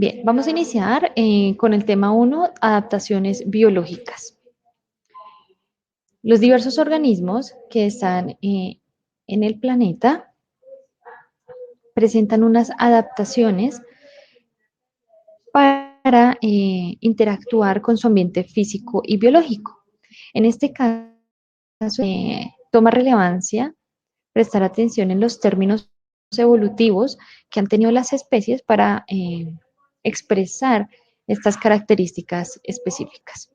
Bien, vamos a iniciar con el tema 1, adaptaciones biológicas. Los diversos organismos que están en el planeta presentan unas adaptaciones para interactuar con su ambiente físico y biológico. En este caso, toma relevancia prestar atención en los términos evolutivos que han tenido las especies para expresar estas características específicas.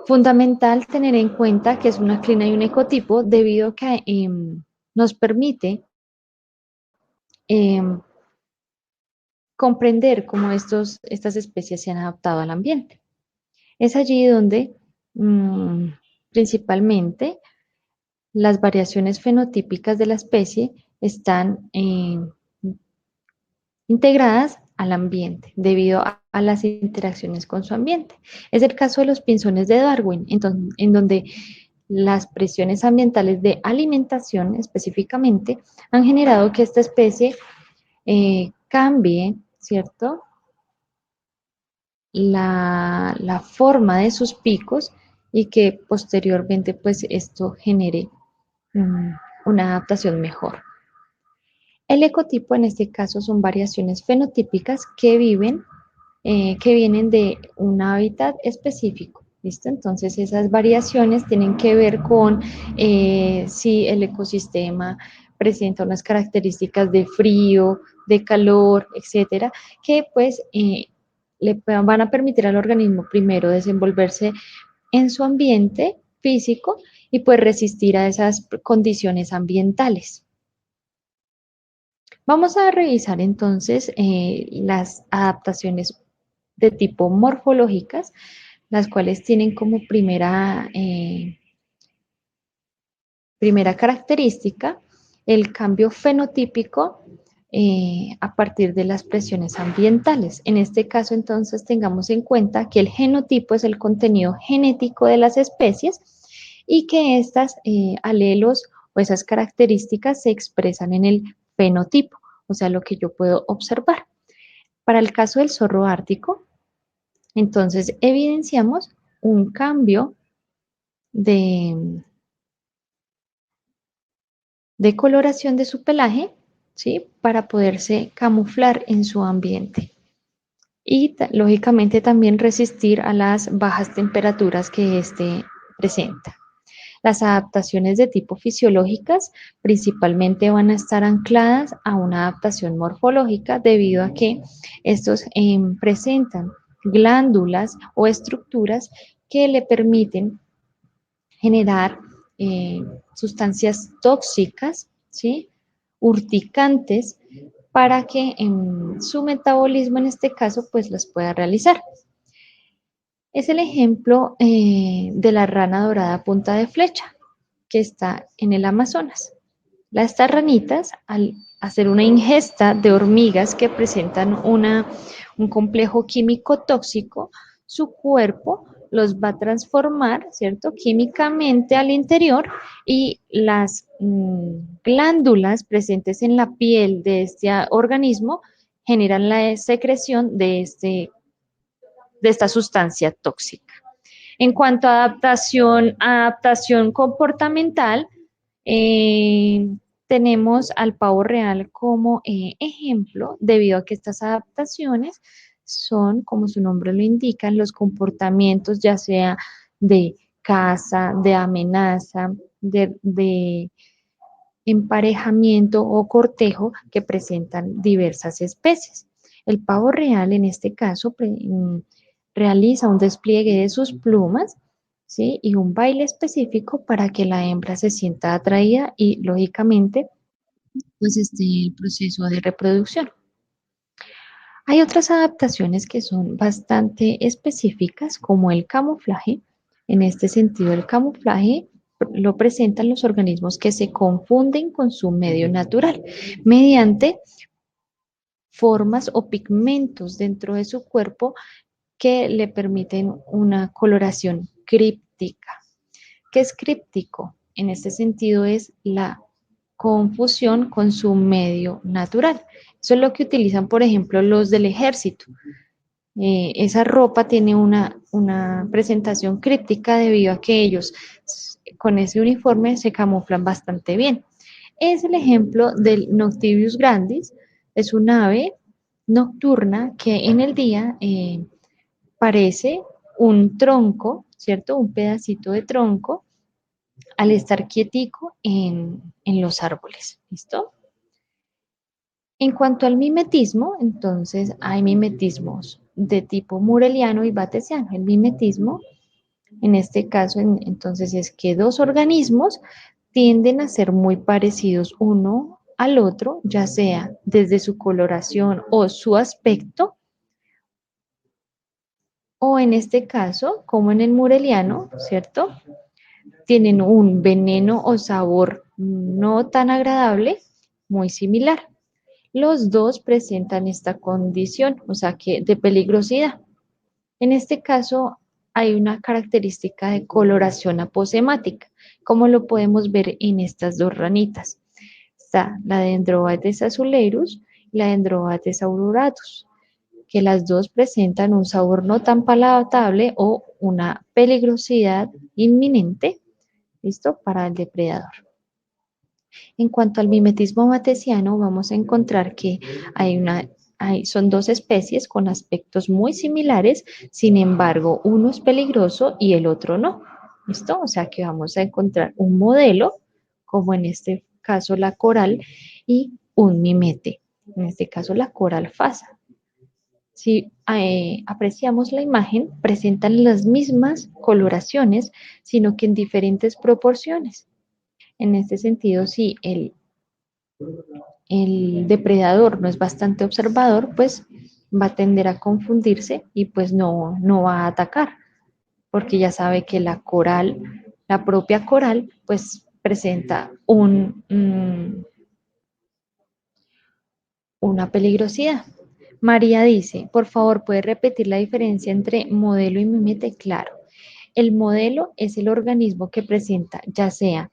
Fundamental tener en cuenta que es una clina y un ecotipo debido a que nos permite eh, comprender cómo estas especies se han adaptado al ambiente. Es allí donde principalmente las variaciones fenotípicas de la especie están integradas al ambiente debido a las interacciones con su ambiente. Es el caso de los pinzones de Darwin, en donde las presiones ambientales de alimentación específicamente han generado que esta especie cambie, ¿cierto? La forma de sus picos y que posteriormente pues esto genere una adaptación mejor. El ecotipo en este caso son variaciones fenotípicas que vienen de un hábitat específico. ¿Listo? Entonces esas variaciones tienen que ver con si el ecosistema presenta unas características de frío, de calor, etcétera, que pues le van a permitir al organismo primero desenvolverse en su ambiente físico y pues resistir a esas condiciones ambientales. Vamos a revisar entonces las adaptaciones de tipo morfológicas, las cuales tienen como primera característica el cambio fenotípico a partir de las presiones ambientales. En este caso, entonces, tengamos en cuenta que el genotipo es el contenido genético de las especies y que estas alelos o esas características se expresan en el fenotipo, o sea, lo que yo puedo observar. Para el caso del zorro ártico, entonces evidenciamos un cambio de, de coloración de su pelaje, ¿sí? Para poderse camuflar en su ambiente y lógicamente también resistir a las bajas temperaturas que éste presenta. Las adaptaciones de tipo fisiológicas principalmente van a estar ancladas a una adaptación morfológica debido a que estos presentan glándulas o estructuras que le permiten generar sustancias tóxicas, ¿sí? Urticantes, para que en su metabolismo, en este caso, pues las pueda realizar. Es el ejemplo de la rana dorada punta de flecha, que está en el Amazonas. Estas ranitas, al hacer una ingesta de hormigas que presentan un complejo químico tóxico, su cuerpo los va a transformar, ¿cierto? Químicamente al interior y las glándulas presentes en la piel de este organismo generan la secreción de esta sustancia tóxica. En cuanto a adaptación comportamental, eh, tenemos al pavo real como ejemplo, debido a que estas adaptaciones son, como su nombre lo indica, los comportamientos ya sea de caza, de amenaza, de emparejamiento o cortejo que presentan diversas especies. El pavo real en este caso realiza un despliegue de sus plumas, ¿sí? Y un baile específico para que la hembra se sienta atraída y lógicamente pues esté el proceso de reproducción. Hay otras adaptaciones que son bastante específicas como el camuflaje. En este sentido, el camuflaje lo presentan los organismos que se confunden con su medio natural mediante formas o pigmentos dentro de su cuerpo que le permiten una coloración críptica. ¿Qué es críptico? En este sentido es la confusión con su medio natural. Eso es lo que utilizan, por ejemplo, los del ejército. Esa ropa tiene una presentación críptica debido a que ellos con ese uniforme se camuflan bastante bien. Es el ejemplo del Noctivius grandis, es un ave nocturna que en el día parece un tronco, ¿cierto? Un pedacito de tronco al estar quietico en los árboles, ¿listo? En cuanto al mimetismo, entonces hay mimetismos de tipo mureliano y batesiano. El mimetismo, en este caso, entonces es que dos organismos tienden a ser muy parecidos uno al otro, ya sea desde su coloración o su aspecto, o en este caso, como en el mureliano, ¿cierto? Tienen un veneno o sabor no tan agradable, muy similar. Los dos presentan esta condición, o sea que de peligrosidad. En este caso hay una característica de coloración aposemática, como lo podemos ver en estas dos ranitas. Está la Dendrobates azuleirus y la Dendrobates aururatus, que las dos presentan un sabor no tan palatable o una peligrosidad inminente, ¿listo? Para el depredador. En cuanto al mimetismo matesiano, vamos a encontrar que son dos especies con aspectos muy similares, sin embargo, uno es peligroso y el otro no. ¿Listo? O sea que vamos a encontrar un modelo, como en este caso la coral, y un mimete, en este caso la coral fasa. Si apreciamos la imagen, presentan las mismas coloraciones, sino que en diferentes proporciones. En este sentido, si el depredador no es bastante observador, pues va a tender a confundirse y pues no va a atacar, porque ya sabe que la coral, la propia coral, pues presenta una peligrosidad. María dice, por favor, ¿puede repetir la diferencia entre modelo y mimete? Claro, el modelo es el organismo que presenta ya sea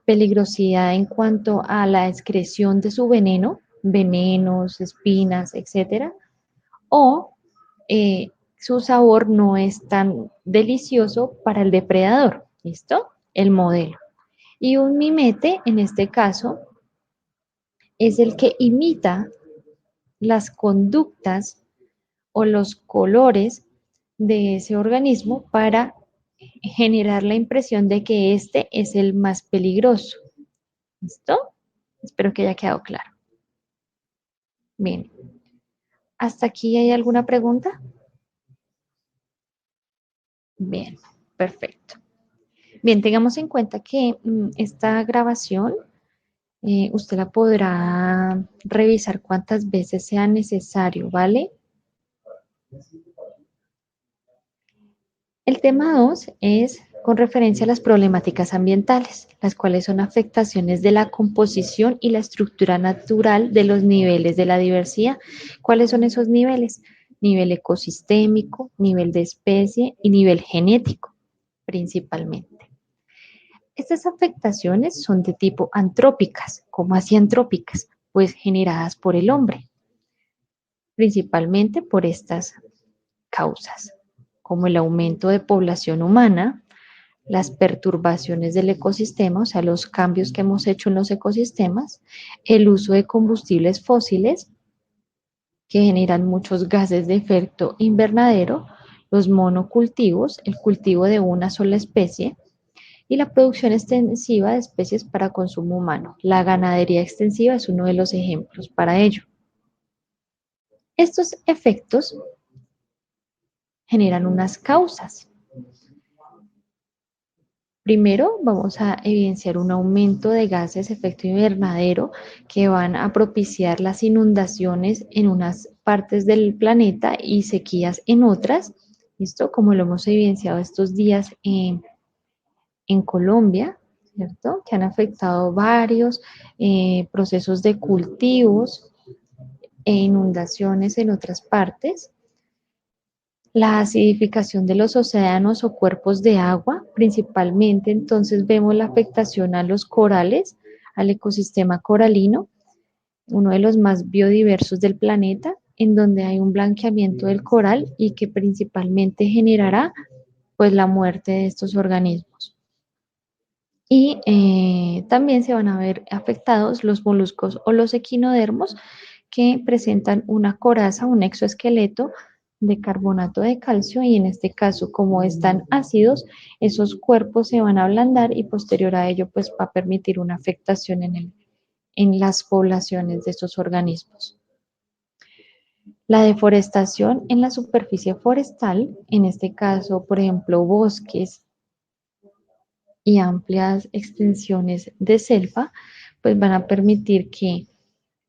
peligrosidad en cuanto a la excreción de su veneno, venenos, espinas, etcétera, o su sabor no es tan delicioso para el depredador, ¿listo? El modelo. Y un mimete, en este caso, es el que imita las conductas o los colores de ese organismo para generar la impresión de que este es el más peligroso. ¿Listo? Espero que haya quedado claro. Bien, ¿hasta aquí hay alguna pregunta? Bien, perfecto. Bien, tengamos en cuenta que esta grabación usted la podrá revisar cuantas veces sea necesario, ¿vale? El tema 2 es con referencia a las problemáticas ambientales, las cuales son afectaciones de la composición y la estructura natural de los niveles de la diversidad. ¿Cuáles son esos niveles? Nivel ecosistémico, nivel de especie y nivel genético, principalmente. Estas afectaciones son de tipo antrópicas. ¿Cómo así antrópicas? Pues generadas por el hombre, principalmente por estas causas, como el aumento de población humana, las perturbaciones del ecosistema, o sea, los cambios que hemos hecho en los ecosistemas, el uso de combustibles fósiles que generan muchos gases de efecto invernadero, los monocultivos, el cultivo de una sola especie y la producción extensiva de especies para consumo humano. La ganadería extensiva es uno de los ejemplos para ello. Estos efectos generan unas causas. Primero, vamos a evidenciar un aumento de gases de efecto invernadero que van a propiciar las inundaciones en unas partes del planeta y sequías en otras. ¿Listo? Como lo hemos evidenciado estos días en Colombia, ¿cierto? Que han afectado varios procesos de cultivos e inundaciones en otras partes. La acidificación de los océanos o cuerpos de agua, principalmente entonces vemos la afectación a los corales, al ecosistema coralino, uno de los más biodiversos del planeta, en donde hay un blanqueamiento del coral y que principalmente generará pues la muerte de estos organismos. Y también se van a ver afectados los moluscos o los equinodermos que presentan una coraza, un exoesqueleto de carbonato de calcio y en este caso como están ácidos, esos cuerpos se van a ablandar y posterior a ello pues va a permitir una afectación en las poblaciones de estos organismos. La deforestación en la superficie forestal, en este caso, por ejemplo, bosques y amplias extensiones de selva, pues van a permitir que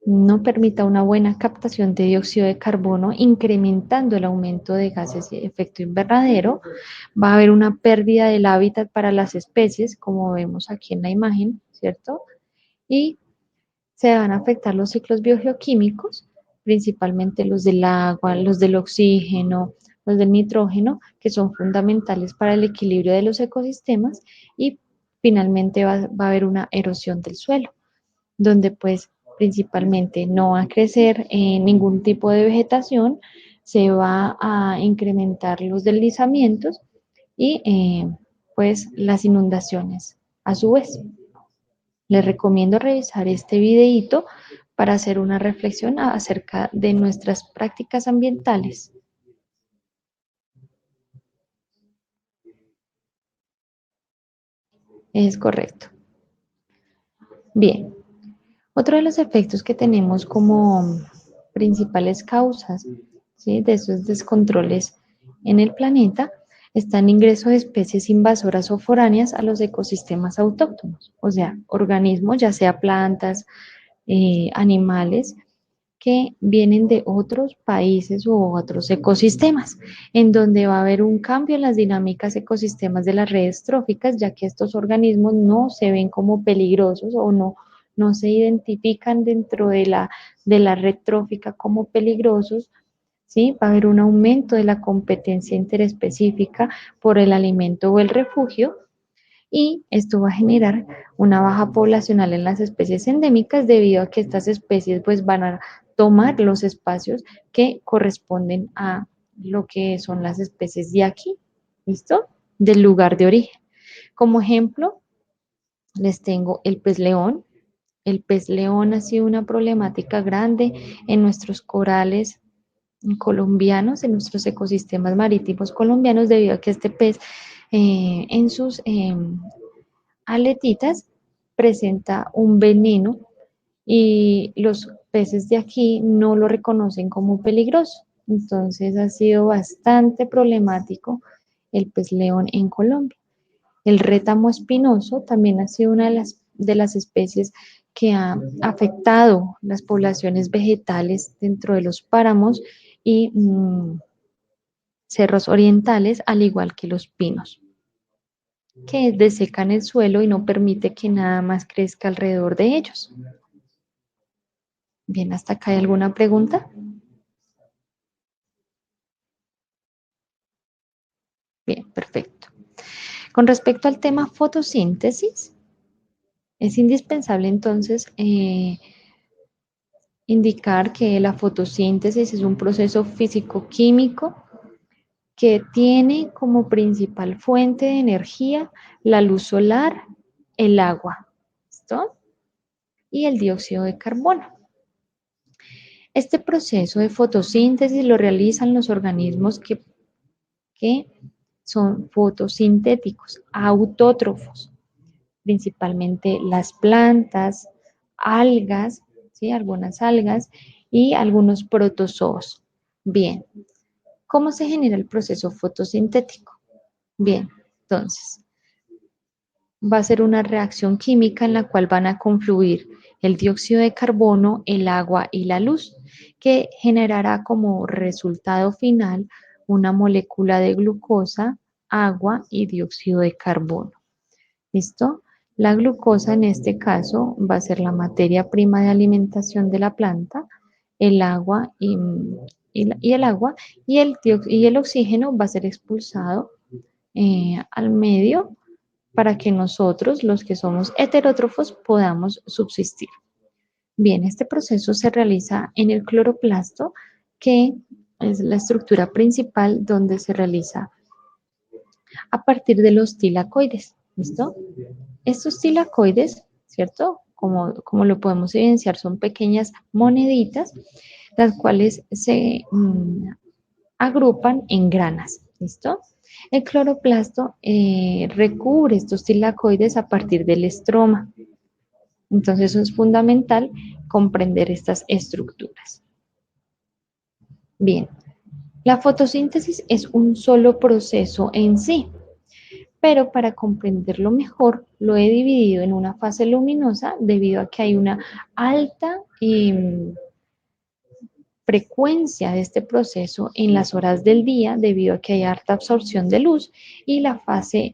no permita una buena captación de dióxido de carbono, incrementando el aumento de gases de efecto invernadero. Va a haber una pérdida del hábitat para las especies, como vemos aquí en la imagen, ¿cierto? Y se van a afectar los ciclos biogeoquímicos, principalmente los del agua, los del oxígeno, los del nitrógeno, que son fundamentales para el equilibrio de los ecosistemas y finalmente va a haber una erosión del suelo, donde pues principalmente no va a crecer ningún tipo de vegetación, se va a incrementar los deslizamientos y pues las inundaciones a su vez. Les recomiendo revisar este videíto para hacer una reflexión acerca de nuestras prácticas ambientales. Es correcto. Bien, otro de los efectos que tenemos como principales causas, ¿sí?, de esos descontroles en el planeta está el ingreso de especies invasoras o foráneas a los ecosistemas autóctonos, o sea, organismos, ya sea plantas, animales, que vienen de otros países u otros ecosistemas, en donde va a haber un cambio en las dinámicas ecosistemas de las redes tróficas, ya que estos organismos no se ven como peligrosos o no se identifican dentro de la red trófica como peligrosos. ¿Sí? Va a haber un aumento de la competencia interespecífica por el alimento o el refugio, y esto va a generar una baja poblacional en las especies endémicas debido a que estas especies pues van a tomar los espacios que corresponden a lo que son las especies de aquí, ¿listo? Del lugar de origen. Como ejemplo, les tengo el pez león. El pez león ha sido una problemática grande en nuestros corales colombianos, en nuestros ecosistemas marítimos colombianos, debido a que este pez en sus aletitas presenta un veneno y los peces de aquí no lo reconocen como peligroso. Entonces ha sido bastante problemático el pez león en Colombia. El rétamo espinoso también ha sido una de las especies que ha afectado las poblaciones vegetales dentro de los páramos y cerros orientales, al igual que los pinos, que desecan el suelo y no permite que nada más crezca alrededor de ellos. Bien, ¿hasta acá hay alguna pregunta? Bien, perfecto. Con respecto al tema fotosíntesis, es indispensable entonces indicar que la fotosíntesis es un proceso físico-químico que tiene como principal fuente de energía la luz solar, el agua, ¿listo? Y el dióxido de carbono. Este proceso de fotosíntesis lo realizan los organismos que son fotosintéticos, autótrofos, principalmente las plantas, algas, ¿sí? Algunas algas y algunos protozoos. Bien, ¿cómo se genera el proceso fotosintético? Bien, entonces, va a ser una reacción química en la cual van a confluir el dióxido de carbono, el agua y la luz, que generará como resultado final una molécula de glucosa, agua y dióxido de carbono. ¿Listo? La glucosa en este caso va a ser la materia prima de alimentación de la planta, el agua y el agua y el oxígeno va a ser expulsado al medio para que nosotros, los que somos heterótrofos, podamos subsistir. Bien, este proceso se realiza en el cloroplasto, que es la estructura principal donde se realiza a partir de los tilacoides. ¿Listo? Estos tilacoides, ¿cierto? Como lo podemos evidenciar, son pequeñas moneditas, las cuales se agrupan en granas. ¿Listo? El cloroplasto recubre estos tilacoides a partir del estroma. Entonces, eso es fundamental comprender estas estructuras. Bien, la fotosíntesis es un solo proceso en sí, pero para comprenderlo mejor lo he dividido en una fase luminosa debido a que hay una alta frecuencia de este proceso en las horas del día debido a que hay harta absorción de luz, y la fase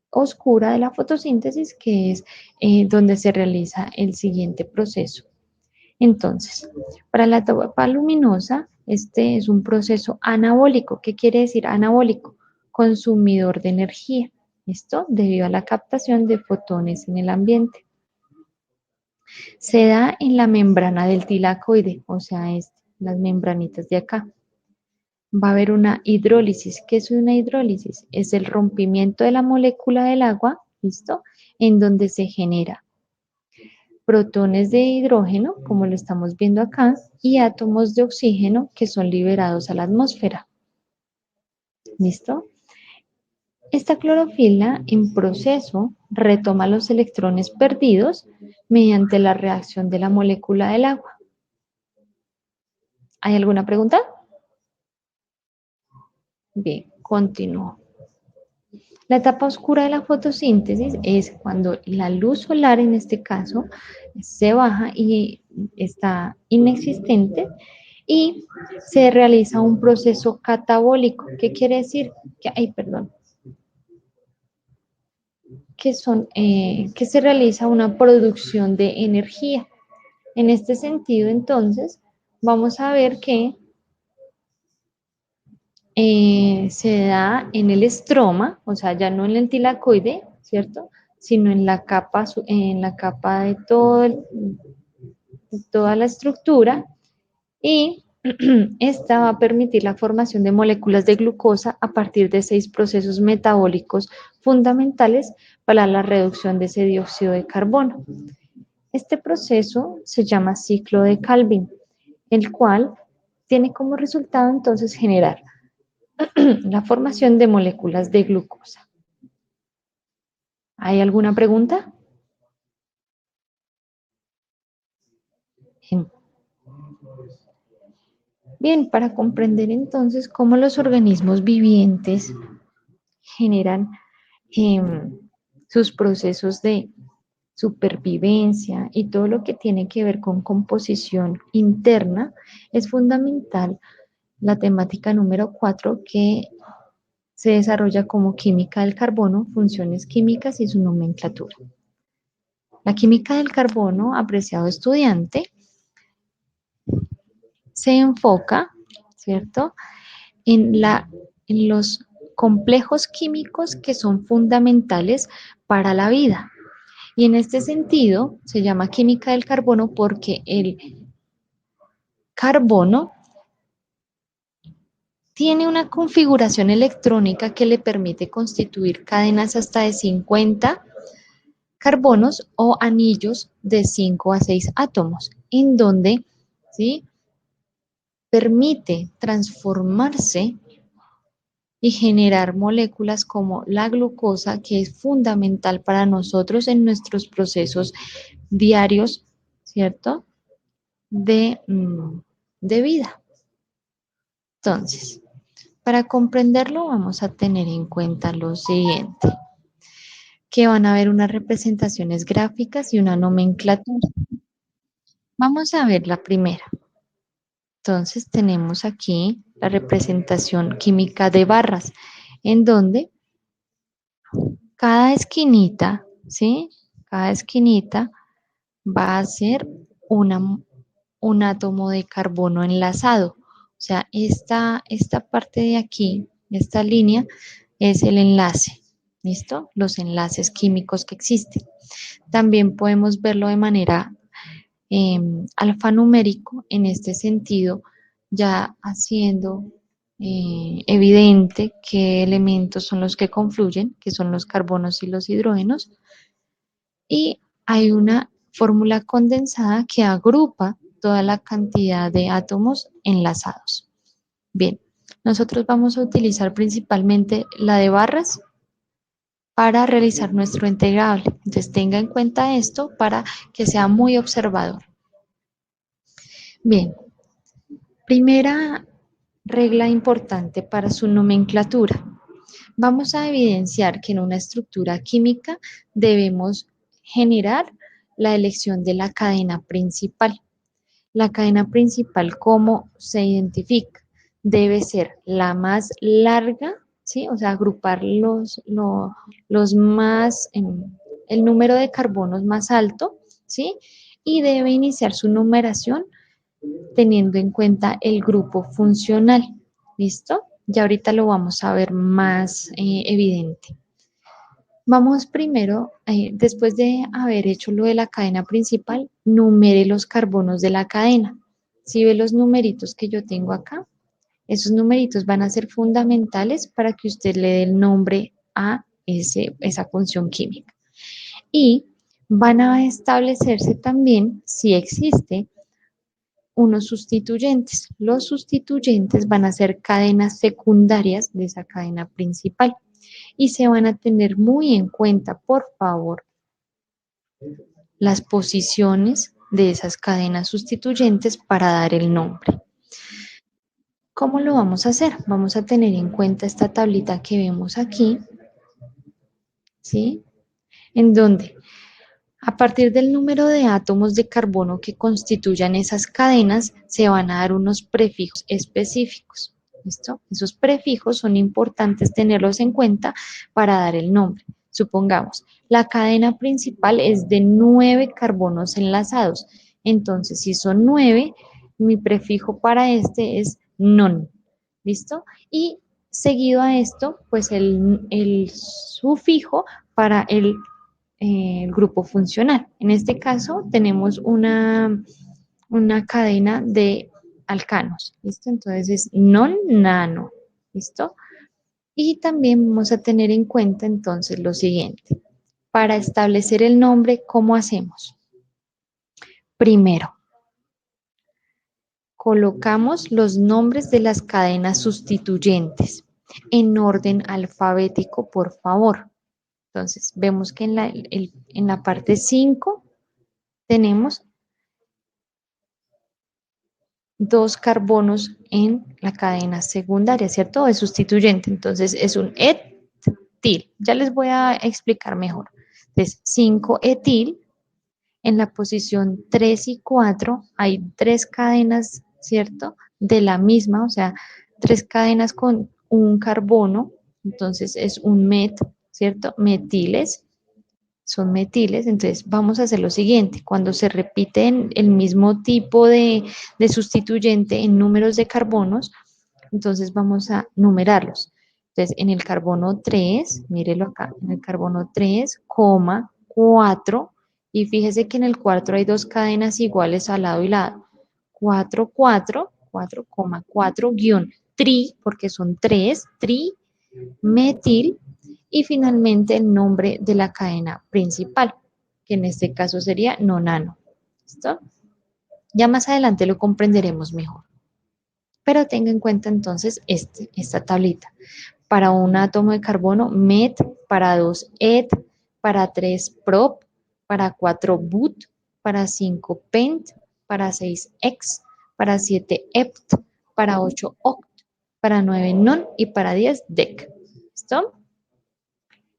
oscura de la fotosíntesis, que es donde se realiza el siguiente proceso. Entonces, para la etapa luminosa, este es un proceso anabólico. ¿Qué quiere decir anabólico? Consumidor de energía. Esto debido a la captación de fotones en el ambiente. Se da en la membrana del tilacoide, o sea, las membranitas de acá. Va a haber una hidrólisis. ¿Qué es una hidrólisis? Es el rompimiento de la molécula del agua, ¿listo? En donde se genera protones de hidrógeno, como lo estamos viendo acá, y átomos de oxígeno que son liberados a la atmósfera. ¿Listo? Esta clorofila en proceso retoma los electrones perdidos mediante la reacción de la molécula del agua. ¿Hay alguna pregunta? Bien, continúo. La etapa oscura de la fotosíntesis es cuando la luz solar, en este caso, se baja y está inexistente, y se realiza un proceso catabólico. ¿Qué quiere decir? Que se realiza una producción de energía. En este sentido, entonces, vamos a ver que se da en el estroma, o sea, ya no en el tilacoide, ¿cierto? Sino en la capa de toda la estructura, y esta va a permitir la formación de moléculas de glucosa a partir de 6 procesos metabólicos fundamentales para la reducción de ese dióxido de carbono. Este proceso se llama ciclo de Calvin, el cual tiene como resultado entonces generar la formación de moléculas de glucosa. ¿Hay alguna pregunta? Bien. Bien, para comprender entonces cómo los organismos vivientes generan eh, sus procesos de supervivencia y todo lo que tiene que ver con composición interna, es fundamental la temática número 4, que se desarrolla como química del carbono, funciones químicas y su nomenclatura. La química del carbono, apreciado estudiante, se enfoca, ¿cierto?, en los complejos químicos que son fundamentales para la vida. Y en este sentido se llama química del carbono porque el carbono tiene una configuración electrónica que le permite constituir cadenas hasta de 50 carbonos o anillos de 5 a 6 átomos, en donde, ¿sí?, permite transformarse y generar moléculas como la glucosa, que es fundamental para nosotros en nuestros procesos diarios, ¿cierto?, de vida. Entonces, para comprenderlo vamos a tener en cuenta lo siguiente, que van a haber unas representaciones gráficas y una nomenclatura. Vamos a ver la primera. Entonces tenemos aquí la representación química de barras, en donde cada esquinita, ¿sí? Cada esquinita va a ser un átomo de carbono enlazado. O sea, esta parte de aquí, esta línea, es el enlace, ¿Listo? Los enlaces químicos que existen. También podemos verlo de manera alfanumérico, en este sentido, ya haciendo evidente qué elementos son los que confluyen, que son los carbonos y los hidrógenos, y hay una fórmula condensada que agrupa toda la cantidad de átomos enlazados. Bien, nosotros vamos a utilizar principalmente la de barras para realizar nuestro integrable. Entonces tenga en cuenta esto para que sea muy observador. Bien, primera regla importante para su nomenclatura. Vamos a evidenciar que en una estructura química debemos generar la elección de la cadena principal. La cadena principal, ¿cómo se identifica? Debe ser la más larga, ¿sí? O sea, agrupar los más, el número de carbonos más alto, ¿sí? Y debe iniciar su numeración teniendo en cuenta el grupo funcional. ¿Listo? Ya ahorita lo vamos a ver más evidente. Vamos primero, después de haber hecho lo de la cadena principal, numere los carbonos de la cadena. Si ve los numeritos que yo tengo acá, esos numeritos van a ser fundamentales para que usted le dé el nombre a esa función química. Y van a establecerse también si existe unos sustituyentes. Los sustituyentes van a ser cadenas secundarias de esa cadena principal y se van a tener muy en cuenta, por favor, las posiciones de esas cadenas sustituyentes para dar el nombre. ¿Cómo lo vamos a hacer? Vamos a tener en cuenta esta tablita que vemos aquí, ¿sí? En donde a partir del número de átomos de carbono que constituyan esas cadenas, se van a dar unos prefijos específicos. ¿Listo? Esos prefijos son importantes tenerlos en cuenta para dar el nombre. Supongamos, la cadena principal es de 9 carbonos enlazados. Entonces, si son 9, mi prefijo para este es non. ¿Listo? Y seguido a esto, pues el sufijo para el grupo funcional. En este caso tenemos una cadena de alcanos, ¿listo? Entonces es non-nano, ¿listo? Y también vamos a tener en cuenta entonces lo siguiente. Para establecer el nombre, ¿cómo hacemos? Primero, colocamos los nombres de las cadenas sustituyentes en orden alfabético, por favor. Entonces, vemos que en la parte 5 tenemos 2 carbonos en la cadena secundaria, ¿cierto? Es sustituyente, entonces es un etil. Ya les voy a explicar mejor. Entonces, 5-etil, en la posición 3 y 4 hay 3 cadenas, ¿cierto? De la misma, o sea, 3 cadenas con un carbono, entonces es un met, ¿cierto? Metiles, son metiles, entonces vamos a hacer lo siguiente, cuando se repiten el mismo tipo de sustituyente en números de carbonos, entonces vamos a numerarlos. Entonces, en el carbono 3, mírelo acá, en el carbono 3, 4, y fíjese que en el 4 hay 2 cadenas iguales al lado y lado. 4, 4, 4, guión, tri, porque son 3, tri, metil, y finalmente el nombre de la cadena principal, que en este caso sería nonano. ¿Listo? Ya más adelante lo comprenderemos mejor. Pero tenga en cuenta entonces esta tablita. Para un átomo de carbono, met, para 2, et, para 3, prop, para 4, but, para 5, pent, para 6, ex, para 7, ept, para 8, oct, para 9, non y para 10, dec. ¿Listo?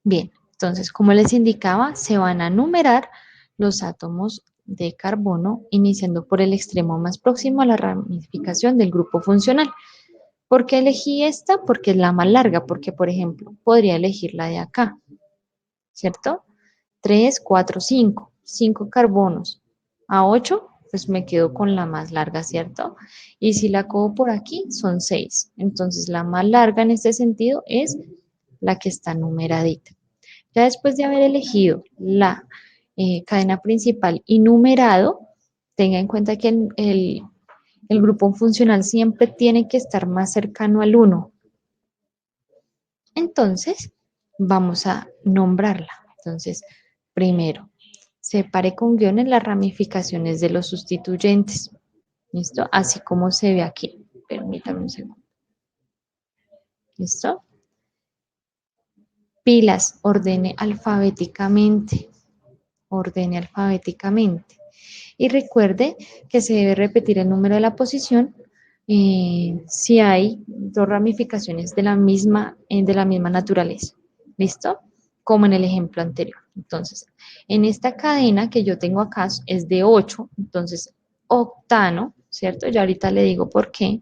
Bien, entonces, como les indicaba, se van a numerar los átomos de carbono iniciando por el extremo más próximo a la ramificación del grupo funcional. ¿Por qué elegí esta? Porque es la más larga, porque, por ejemplo, podría elegir la de acá, ¿cierto? 3, 4, 5, 5 carbonos. A 8, pues me quedo con la más larga, ¿cierto? Y si la cojo por aquí, son 6. Entonces, la más larga en este sentido es la que está numeradita. Ya después de haber elegido la cadena principal y numerado, tenga en cuenta que el grupo funcional siempre tiene que estar más cercano al uno. Entonces, vamos a nombrarla. Entonces, primero, separe con guiones las ramificaciones de los sustituyentes. ¿Listo? Así como se ve aquí. Permítame un segundo. ¿Listo? Pilas, ordene alfabéticamente. Ordene alfabéticamente. Y recuerde que se debe repetir el número de la posición si hay dos ramificaciones de la misma naturaleza. ¿Listo? Como en el ejemplo anterior. Entonces, en esta cadena que yo tengo acá es de 8, entonces octano, ¿cierto? Ya ahorita le digo por qué.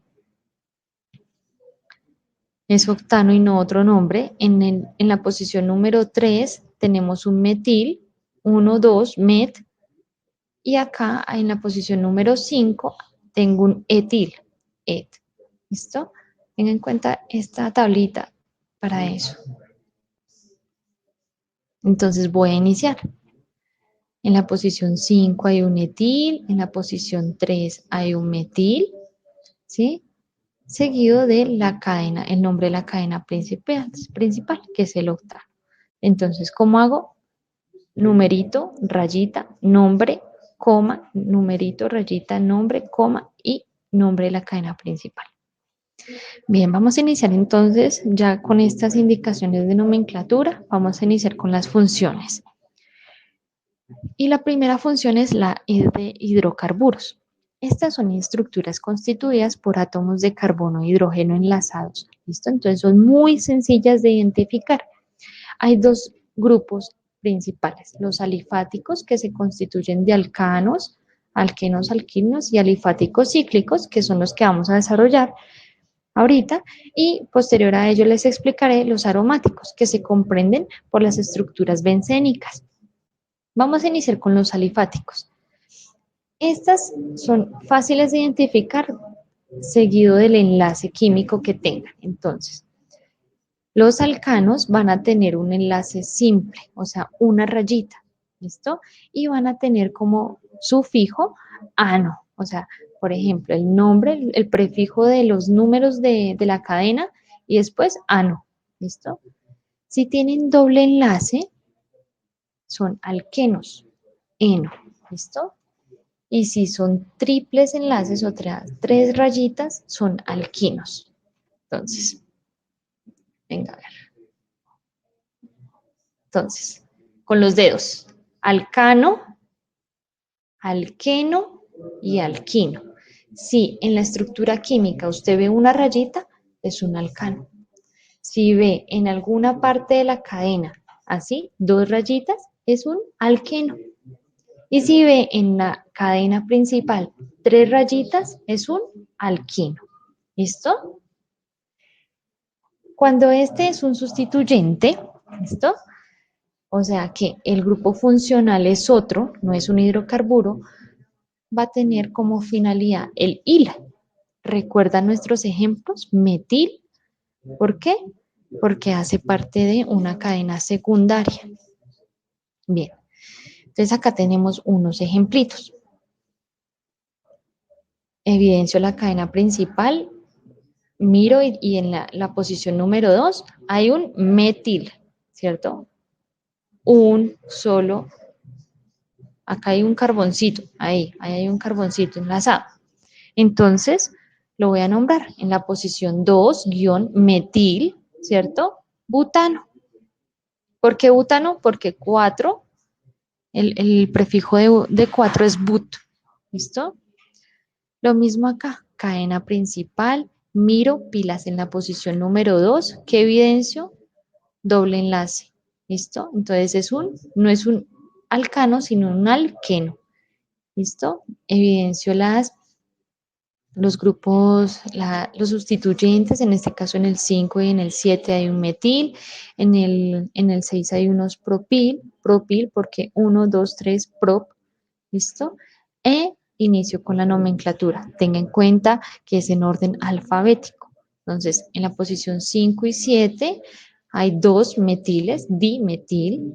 Es octano y no otro nombre. En la posición número 3 tenemos un metil, 1, 2, met, y acá en la posición número 5 tengo un etil, et. ¿Listo? Tengan en cuenta esta tablita para eso. Entonces voy a iniciar. En la posición 5 hay un etil, en la posición 3 hay un metil, ¿sí? Seguido de la cadena, el nombre de la cadena principal, que es el octavo. Entonces, ¿cómo hago? Numerito, rayita, nombre, coma, numerito, rayita, nombre, coma y nombre de la cadena principal. Bien, vamos a iniciar entonces ya con estas indicaciones de nomenclatura. Vamos a iniciar con las funciones. Y la primera función es la de hidrocarburos. Estas son estructuras constituidas por átomos de carbono e hidrógeno enlazados. ¿Listo? Entonces son muy sencillas de identificar. Hay dos grupos principales, los alifáticos que se constituyen de alcanos, alquenos, alquinos y alifáticos cíclicos, que son los que vamos a desarrollar ahorita, y posterior a ello les explicaré los aromáticos que se comprenden por las estructuras bencénicas. Vamos a iniciar con los alifáticos. Estas son fáciles de identificar seguido del enlace químico que tengan. Entonces, los alcanos van a tener un enlace simple, o sea, una rayita, ¿listo? Y van a tener como sufijo ano, o sea, por ejemplo, el nombre, el prefijo de los números de la cadena y después ano, ¿listo? Si tienen doble enlace, son alquenos, eno, ¿listo? Y si son triples enlaces o tres rayitas, son alquinos. Entonces, venga a ver. Entonces, con los dedos, alcano, alqueno y alquino. Si en la estructura química usted ve una rayita, es un alcano. Si ve en alguna parte de la cadena, así, dos rayitas, es un alqueno. Y si ve en la cadena principal tres rayitas, es un alquino. ¿Listo? Cuando este es un sustituyente, ¿listo? O sea que el grupo funcional es otro, no es un hidrocarburo, va a tener como finalidad el IL. ¿Recuerdan nuestros ejemplos? Metil. ¿Por qué? Porque hace parte de una cadena secundaria. Bien, entonces acá tenemos unos ejemplitos. Evidencio la cadena principal, miro y en la posición número 2 hay un metil, ¿cierto? Un solo, acá hay un carboncito, ahí hay un carboncito enlazado. Entonces, lo voy a nombrar en la posición 2, metil, ¿cierto? Butano. ¿Por qué butano? Porque 4, el prefijo de 4 es but. ¿Listo? Lo mismo acá, cadena principal, miro pilas en la posición número 2, ¿qué evidencio? Doble enlace. ¿Listo? Entonces no es un alcano, sino un alqueno. ¿Listo? Evidencio los grupos, los sustituyentes, en este caso en el 5 y en el 7 hay un metil, en el 6 hay unos propil, porque 1, 2, 3, prop, ¿listo? Inicio con la nomenclatura. Tenga en cuenta que es en orden alfabético. Entonces, en la posición 5 y 7 hay 2 metiles, dimetil,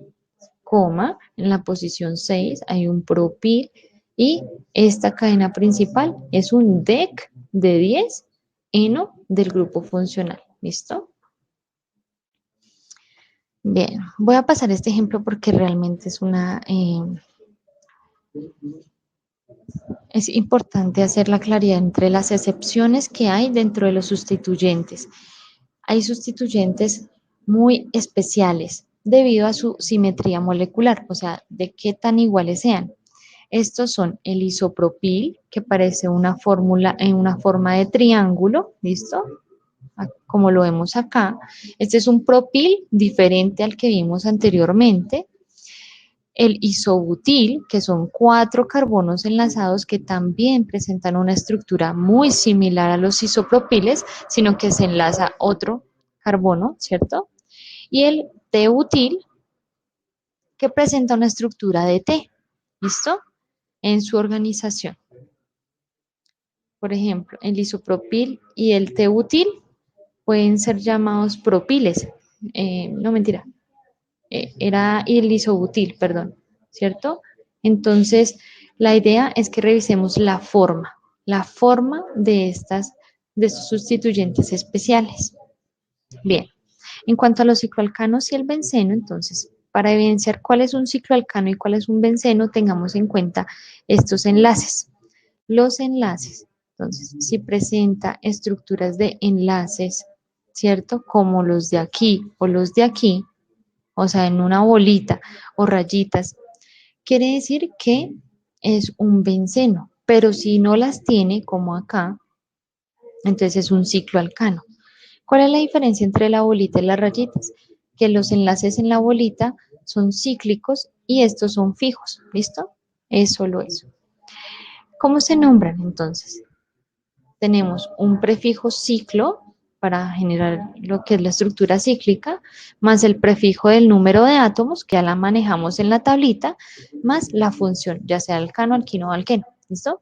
coma, en la posición 6 hay un propil y esta cadena principal es un DEC de 10 eno del grupo funcional. ¿Listo? Bien, voy a pasar este ejemplo porque realmente es importante hacer la claridad entre las excepciones que hay dentro de los sustituyentes. Hay sustituyentes muy especiales debido a su simetría molecular, o sea, de qué tan iguales sean. Estos son el isopropil, que parece una fórmula en una forma de triángulo, ¿listo? Como lo vemos acá. Este es un propil diferente al que vimos anteriormente. El isobutil, que son 4 carbonos enlazados que también presentan una estructura muy similar a los isopropiles, sino que se enlaza otro carbono, ¿cierto? Y el T-butil, que presenta una estructura de T, ¿listo? En su organización. Por ejemplo, el isopropil y el T-butil pueden ser llamados propiles. No, mentira, era el isobutil, perdón, ¿cierto? Entonces, la idea es que revisemos la forma de estos sustituyentes especiales. Bien, en cuanto a los cicloalcanos y el benceno, entonces, para evidenciar cuál es un cicloalcano y cuál es un benceno, tengamos en cuenta estos enlaces. Los enlaces, entonces, si presenta estructuras de enlaces, ¿cierto? Como los de aquí o los de aquí, o sea, en una bolita o rayitas, quiere decir que es un benceno, pero si no las tiene, como acá, entonces es un cicloalcano. ¿Cuál es la diferencia entre la bolita y las rayitas? Que los enlaces en la bolita son cíclicos y estos son fijos, ¿listo? Es solo eso. ¿Cómo se nombran entonces? Tenemos un prefijo ciclo para generar lo que es la estructura cíclica, más el prefijo del número de átomos, que ya la manejamos en la tablita, más la función, ya sea alcano, alquino o alqueno. ¿Listo?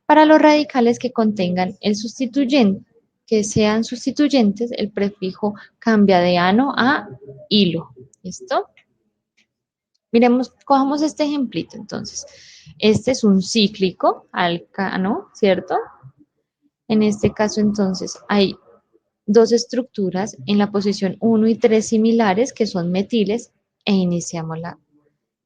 Para los radicales que contengan el sustituyente, que sean sustituyentes, el prefijo cambia de ano a hilo. ¿Listo? Miremos, cojamos este ejemplito entonces. Este es un cíclico alcano, ¿cierto? En este caso, entonces, hay 2 estructuras en la posición 1 y 3 similares que son metiles e iniciamos la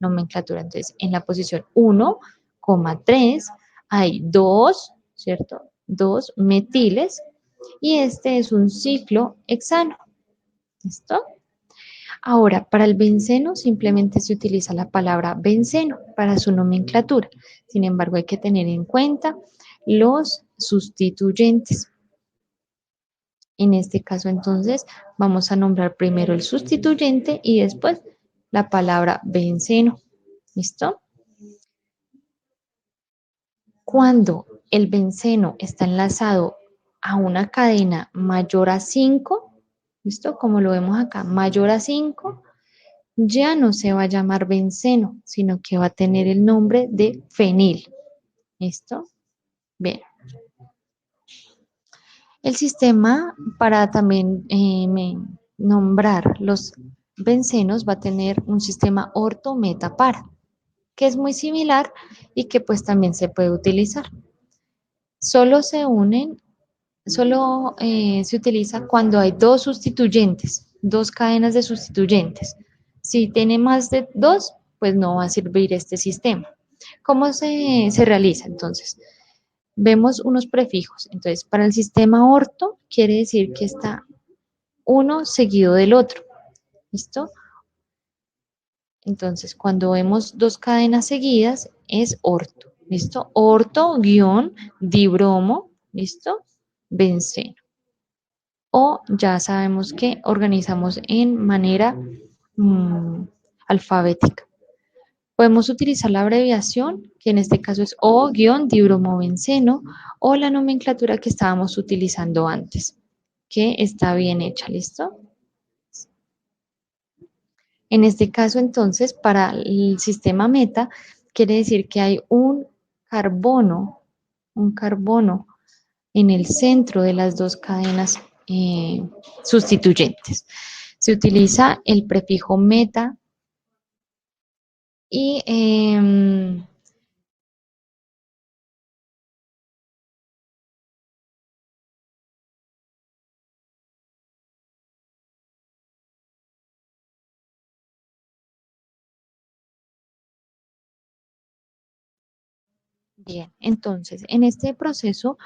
nomenclatura. Entonces, en la posición 1,3 hay 2, ¿cierto? 2 metiles y este es un ciclo hexano. ¿Listo? Ahora, para el benceno simplemente se utiliza la palabra benceno para su nomenclatura. Sin embargo, hay que tener en cuenta los sustituyentes. En este caso, entonces, vamos a nombrar primero el sustituyente y después la palabra benceno. ¿Listo? Cuando el benceno está enlazado a una cadena mayor a 5, ¿listo? Como lo vemos acá, mayor a 5, ya no se va a llamar benceno, sino que va a tener el nombre de fenil. ¿Listo? Bien. El sistema para también nombrar los bencenos va a tener un sistema orto-meta-para, que es muy similar y que pues también se puede utilizar. Solo se unen, solo se utiliza cuando hay 2 sustituyentes, 2 cadenas de sustituyentes. Si tiene más de 2, pues no va a servir este sistema. ¿Cómo se realiza entonces? Vemos unos prefijos. Entonces, para el sistema orto quiere decir que está uno seguido del otro. ¿Listo? Entonces, cuando vemos 2 cadenas seguidas, es orto. ¿Listo? Orto guión dibromo. ¿Listo? Benceno. O ya sabemos que organizamos en manera alfabética. Podemos utilizar la abreviación, que en este caso es O-dibromobenceno, o la nomenclatura que estábamos utilizando antes, que está bien hecha, ¿listo? En este caso, entonces, para el sistema meta, quiere decir que hay un carbono en el centro de las 2 cadenas sustituyentes. Se utiliza el prefijo meta y bien, entonces en este proceso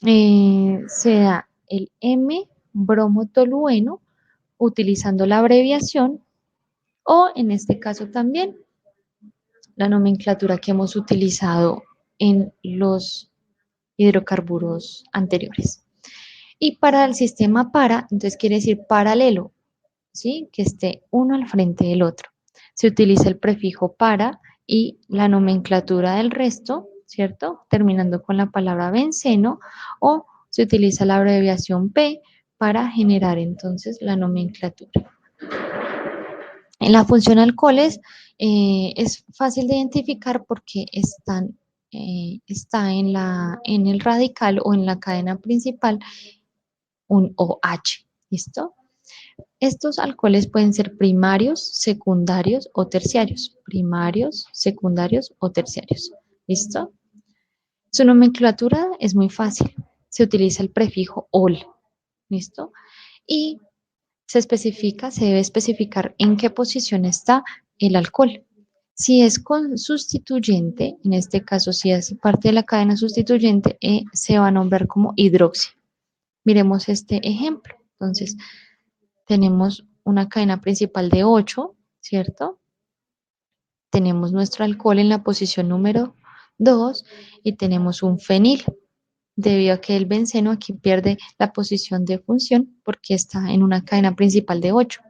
se da el M-bromotolueno utilizando la abreviación o en este caso también la nomenclatura que hemos utilizado en los hidrocarburos anteriores. Y para el sistema para, entonces quiere decir paralelo, ¿sí? Que esté uno al frente del otro. Se utiliza el prefijo para y la nomenclatura del resto, ¿cierto? Terminando con la palabra benceno o se utiliza la abreviación P para generar entonces la nomenclatura. En la función alcoholes es fácil de identificar porque está en el radical o en la cadena principal un OH, ¿listo? Estos alcoholes pueden ser primarios, secundarios o terciarios. Primarios, secundarios o terciarios. ¿Listo? Su nomenclatura es muy fácil. Se utiliza el prefijo ol. ¿Listo? Y se debe especificar en qué posición está el alcohol. Si es con sustituyente, en este caso si es parte de la cadena sustituyente, se va a nombrar como hidroxi. Miremos este ejemplo. Entonces, tenemos una cadena principal de 8, ¿cierto? Tenemos nuestro alcohol en la posición número 2 y tenemos un fenil, debido a que el benceno aquí pierde la posición de función porque está en una cadena principal de 8.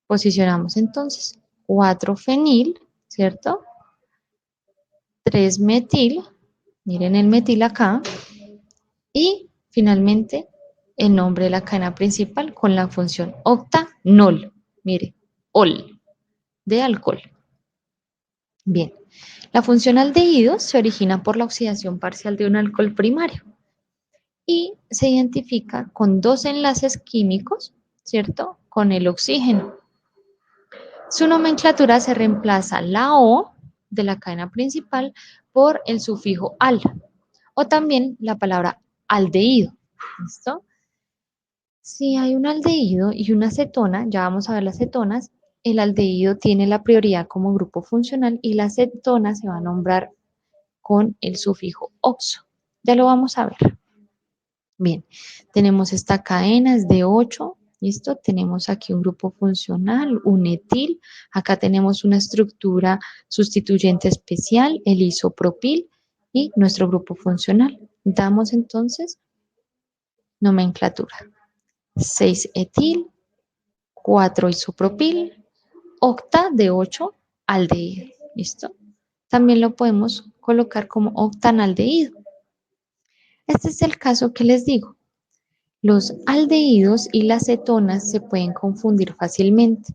Posicionamos entonces 4 fenil, ¿cierto? 3 metil, miren el metil acá, y finalmente el nombre de la cadena principal con la función octanol, mire, ol, de alcohol. Bien, la función aldehído se origina por la oxidación parcial de un alcohol primario y se identifica con dos enlaces químicos, ¿cierto? Con el oxígeno. Su nomenclatura se reemplaza la O de la cadena principal por el sufijo al o también la palabra aldehído. ¿Listo? Si hay un aldehído y una cetona, ya vamos a ver las cetonas, el aldehído tiene la prioridad como grupo funcional y la cetona se va a nombrar con el sufijo oxo. Ya lo vamos a ver. Bien, tenemos esta cadena, es de 8, ¿listo? Tenemos aquí un grupo funcional, un etil. Acá tenemos una estructura sustituyente especial, el isopropil y nuestro grupo funcional. Damos entonces nomenclatura. 6 etil, 4 isopropil, octa de 8 aldehído, ¿listo? También lo podemos colocar como octanaldehído. Este es el caso que les digo. Los aldehídos y las cetonas se pueden confundir fácilmente.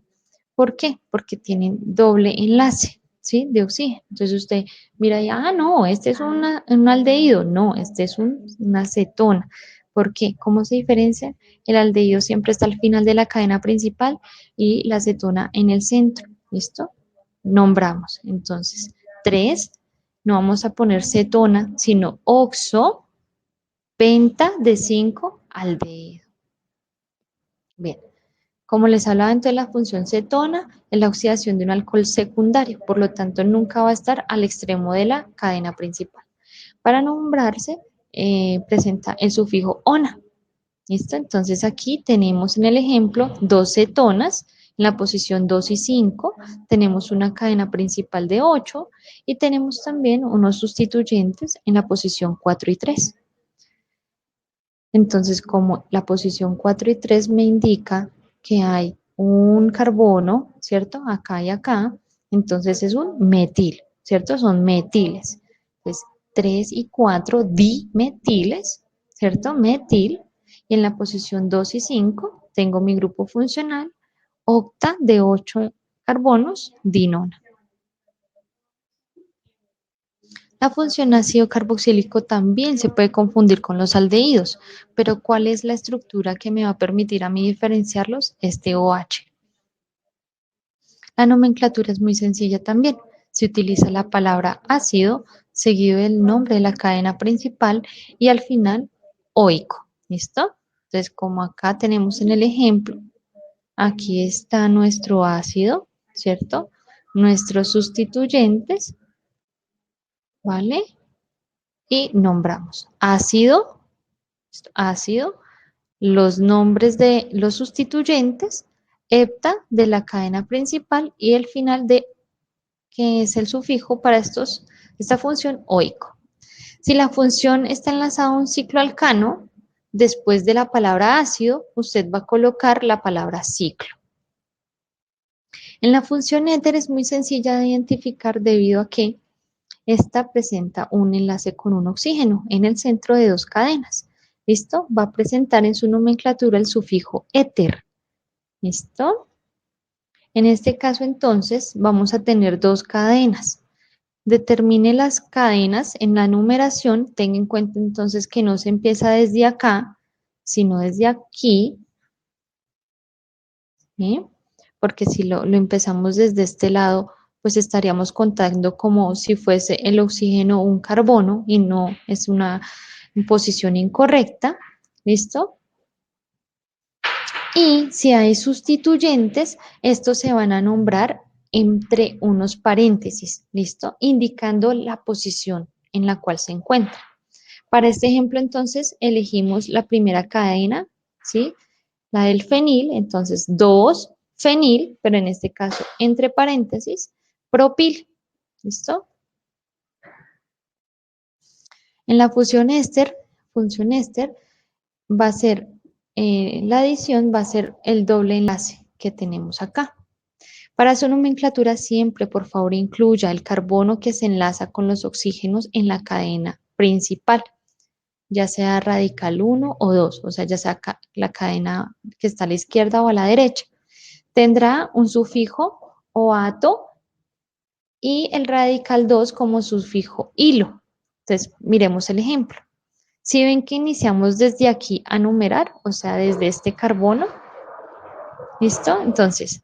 ¿Por qué? Porque tienen doble enlace, ¿sí? De oxígeno. Entonces usted mira y, no, este es un aldehído. No, este es una cetona. ¿Por qué? ¿Cómo se diferencia? El aldehído siempre está al final de la cadena principal y la cetona en el centro. ¿Listo? Nombramos. Entonces, 3, no vamos a poner cetona, sino oxo, penta de 5 aldehído. Bien, como les hablaba entonces, la función cetona es la oxidación de un alcohol secundario, por lo tanto nunca va a estar al extremo de la cadena principal. Para nombrarse, presenta el sufijo ona. ¿Listo? Entonces aquí tenemos en el ejemplo dos cetonas, en la posición 2 y 5, tenemos una cadena principal de 8 y tenemos también unos sustituyentes en la posición 4 y 3. Entonces, como la posición 4 y 3 me indica que hay un carbono, ¿cierto? Acá y acá, entonces es un metil, ¿cierto? Son metiles. Entonces, 3 y 4 dimetiles, ¿cierto? Metil. Y en la posición 2 y 5 tengo mi grupo funcional, octa de 8 carbonos, dinona. La función ácido carboxílico también se puede confundir con los aldehídos, pero ¿cuál es la estructura que me va a permitir a mí diferenciarlos? Este OH. La nomenclatura es muy sencilla también. Se utiliza la palabra ácido seguido del nombre de la cadena principal y al final oico. ¿Listo? Entonces, como acá tenemos en el ejemplo, aquí está nuestro ácido, ¿cierto? Nuestros sustituyentes, ¿vale? Y nombramos ácido, ácido, los nombres de los sustituyentes, hepta de la cadena principal y el final de que es el sufijo para esta función oico. Si la función está enlazada a un ciclo alcano, después de la palabra ácido, usted va a colocar la palabra ciclo. En la función éter es muy sencilla de identificar debido a que esta presenta un enlace con un oxígeno en el centro de dos cadenas. ¿Listo? Va a presentar en su nomenclatura el sufijo éter. ¿Listo? En este caso, entonces, vamos a tener dos cadenas. Determine las cadenas en la numeración. Tenga en cuenta entonces que no se empieza desde acá, sino desde aquí, ¿sí? Porque si lo empezamos desde este lado, pues estaríamos contando como si fuese el oxígeno un carbono y no es una posición incorrecta. ¿Listo? Y si hay sustituyentes, estos se van a nombrar entre unos paréntesis, ¿listo? Indicando la posición en la cual se encuentra. Para este ejemplo, entonces, elegimos la primera cadena, ¿sí? La del fenil, entonces 2 fenil, pero en este caso, entre paréntesis, propil, ¿listo? En la función éster va a ser, la adición va a ser el doble enlace que tenemos acá. Para su nomenclatura siempre, por favor, incluya el carbono que se enlaza con los oxígenos en la cadena principal, ya sea radical 1 o 2, o sea, ya sea la cadena que está a la izquierda o a la derecha. Tendrá un sufijo o ato y el radical 2 como sufijo hilo. Entonces, miremos el ejemplo. Si ven que iniciamos desde aquí a numerar, o sea, desde este carbono, ¿listo? Entonces,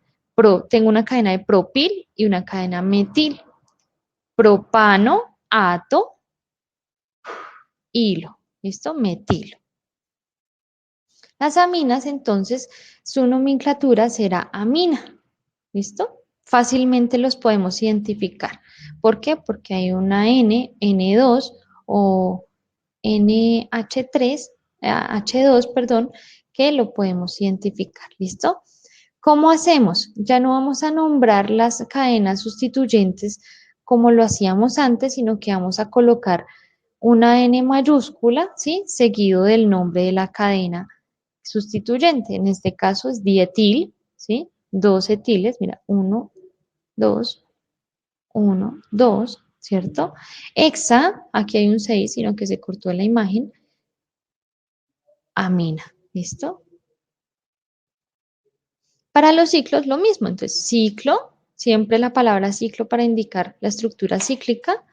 tengo una cadena de propil y una cadena metil. Propano, ato, hilo, ¿listo? Metilo. Las aminas, entonces, su nomenclatura será amina, ¿listo? Fácilmente los podemos identificar. ¿Por qué? Porque hay una N, N2 o NH3, H2, perdón, que lo podemos identificar, ¿listo? ¿Cómo hacemos? Ya no vamos a nombrar las cadenas sustituyentes como lo hacíamos antes, sino que vamos a colocar una N mayúscula, ¿sí? Seguido del nombre de la cadena sustituyente. En este caso es dietil, ¿sí? Dos etiles, mira, dos, uno, dos, ¿cierto? Hexa, aquí hay un 6, sino que se cortó en la imagen, amina, ¿listo? Para los ciclos lo mismo, entonces ciclo, siempre la palabra ciclo para indicar la estructura cíclica,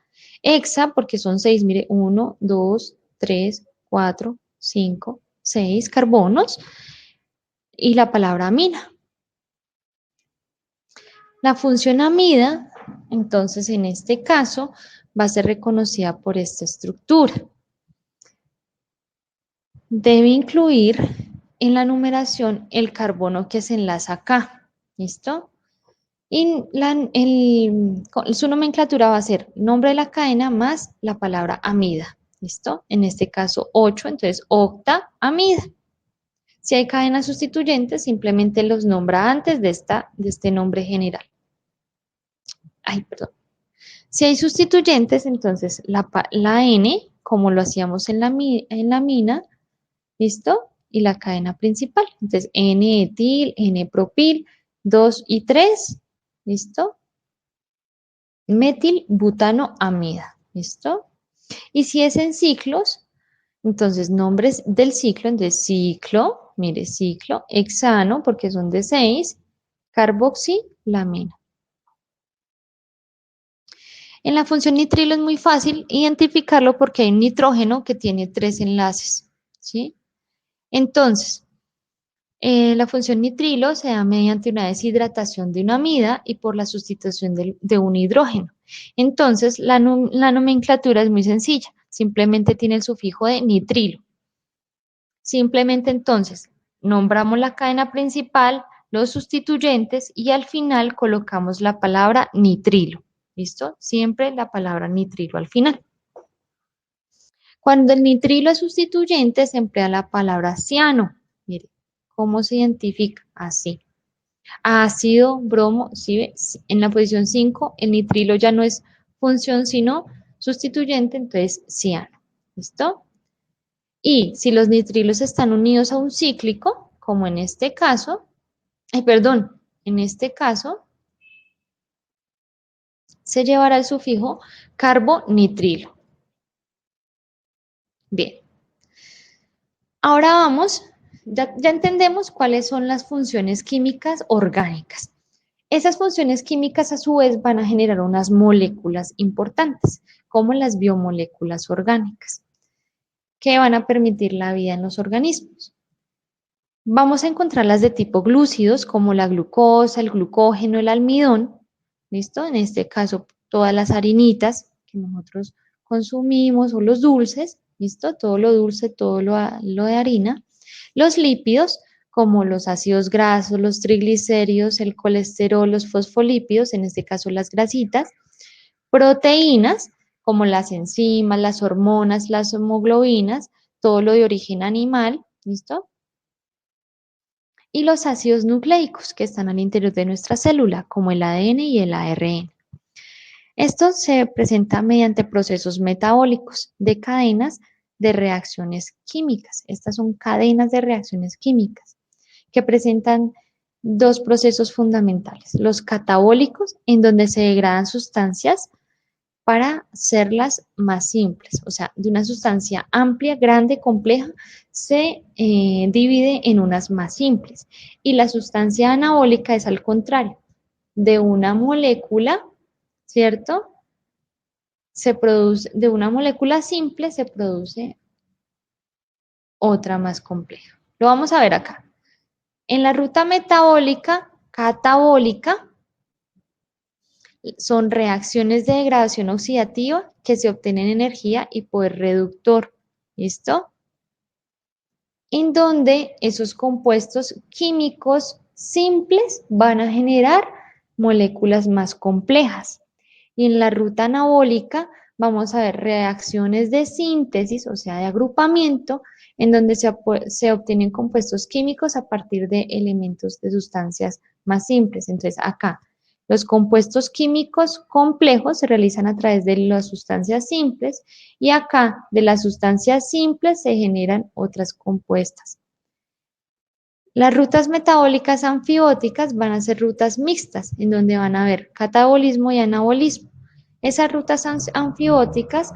hexa porque son 6, mire, uno, 2, 3, 4, 5, 6 carbonos y la palabra amina. La función amida, entonces en este caso, va a ser reconocida por esta estructura. Debe incluir en la numeración el carbono que se enlaza acá. ¿Listo? Y su nomenclatura va a ser nombre de la cadena más la palabra amida. ¿Listo? En este caso 8, entonces octaamida. Si hay cadenas sustituyentes, simplemente los nombra antes de este nombre general. Ay, perdón. Si hay sustituyentes, entonces la N, como lo hacíamos en la mina, ¿listo? Y la cadena principal. Entonces, N-etil, N-propil, 2 y 3, ¿listo? Metilbutanoamida, ¿listo? Y si es en ciclos, entonces nombres del ciclo, entonces ciclo, mire, ciclo, hexano, porque son de 6, carboxilamina. En la función nitrilo es muy fácil identificarlo porque hay un nitrógeno que tiene 3 enlaces, ¿sí? Entonces, la función nitrilo se da mediante una deshidratación de una amida y por la sustitución de un hidrógeno. Entonces, la nomenclatura es muy sencilla, simplemente tiene el sufijo de nitrilo. Simplemente entonces, nombramos la cadena principal, los sustituyentes y al final colocamos la palabra nitrilo. ¿Listo? Siempre la palabra nitrilo al final. Cuando el nitrilo es sustituyente, se emplea la palabra ciano. Mire, ¿cómo se identifica? Así. Ácido, bromo, ¿sí ve? En la posición 5, el nitrilo ya no es función, sino sustituyente, entonces ciano. ¿Listo? Y si los nitrilos están unidos a un cíclico, como en este caso, en este caso se llevará el sufijo carbonitrilo. Bien, ahora vamos, ya entendemos cuáles son las funciones químicas orgánicas. Esas funciones químicas a su vez van a generar unas moléculas importantes, como las biomoléculas orgánicas, que van a permitir la vida en los organismos. Vamos a encontrarlas de tipo glúcidos, como la glucosa, el glucógeno, el almidón, ¿listo? En este caso, todas las harinitas que nosotros consumimos o los dulces, ¿listo? Todo lo dulce, lo de harina. Los lípidos, como los ácidos grasos, los triglicéridos, el colesterol, los fosfolípidos, en este caso las grasitas. Proteínas, como las enzimas, las hormonas, las hemoglobinas, todo lo de origen animal, ¿listo? Y los ácidos nucleicos que están al interior de nuestra célula, como el ADN y el ARN. Esto se presenta mediante procesos metabólicos de cadenas de reacciones químicas. Estas son cadenas de reacciones químicas que presentan dos procesos fundamentales. Los catabólicos, en donde se degradan sustancias para hacerlas más simples. O sea, de una sustancia amplia, grande, compleja, se divide en unas más simples. Y la sustancia anabólica es al contrario. De una molécula, ¿cierto? Se produce, de una molécula simple se produce otra más compleja. Lo vamos a ver acá. En la ruta metabólica, catabólica, son reacciones de degradación oxidativa que se obtienen energía y poder reductor. ¿Listo? En donde esos compuestos químicos simples van a generar moléculas más complejas. Y en la ruta anabólica vamos a ver reacciones de síntesis, o sea, de agrupamiento, en donde se obtienen compuestos químicos a partir de elementos de sustancias más simples. Entonces, acá, los compuestos químicos complejos se realizan a través de las sustancias simples y acá, de las sustancias simples se generan otras compuestas. Las rutas metabólicas anfióticas van a ser rutas mixtas, en donde van a haber catabolismo y anabolismo. Esas rutas anfióticas,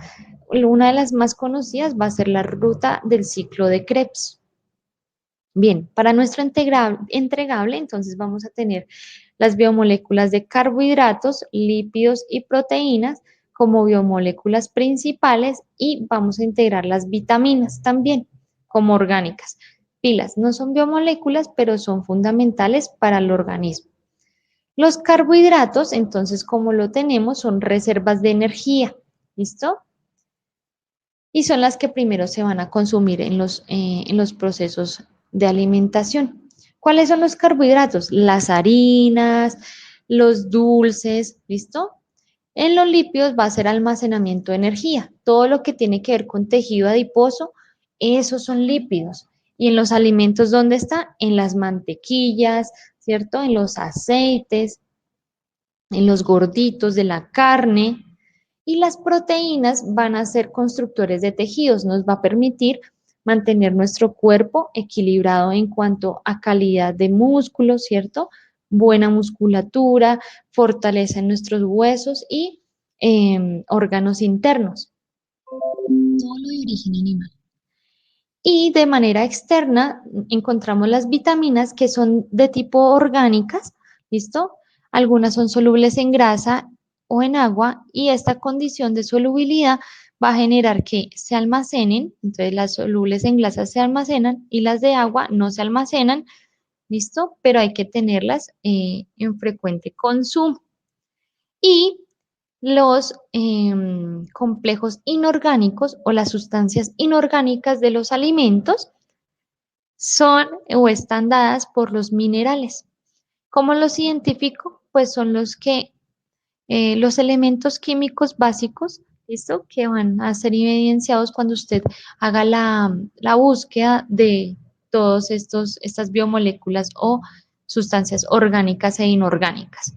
una de las más conocidas va a ser la ruta del ciclo de Krebs. Bien, para nuestro entregable, entonces vamos a tener las biomoléculas de carbohidratos, lípidos y proteínas como biomoléculas principales y vamos a integrar las vitaminas también como orgánicas. Pilas no son biomoléculas, pero son fundamentales para el organismo. Los carbohidratos, entonces, como lo tenemos, son reservas de energía, ¿listo? Y son las que primero se van a consumir en los procesos de alimentación. ¿Cuáles son los carbohidratos? Las harinas, los dulces, ¿listo? En los lípidos va a ser almacenamiento de energía. Todo lo que tiene que ver con tejido adiposo, esos son lípidos. Y en los alimentos, ¿dónde está? En las mantequillas, ¿cierto? En los aceites, en los gorditos de la carne. Y las proteínas van a ser constructores de tejidos, nos va a permitir mantener nuestro cuerpo equilibrado en cuanto a calidad de músculo, ¿cierto? Buena musculatura, fortaleza en nuestros huesos y órganos internos. Todo lo de origen animal. Y de manera externa encontramos las vitaminas que son de tipo orgánicas, ¿listo? Algunas son solubles en grasa o en agua, y esta condición de solubilidad va a generar que se almacenen, entonces las solubles en grasa se almacenan y las de agua no se almacenan, ¿listo? Pero hay que tenerlas en frecuente consumo. Y los complejos inorgánicos o las sustancias inorgánicas de los alimentos son o están dadas por los minerales. ¿Cómo los identifico? Pues son los elementos químicos básicos, ¿listo? Que van a ser evidenciados cuando usted haga la búsqueda de todas estas biomoléculas o sustancias orgánicas e inorgánicas.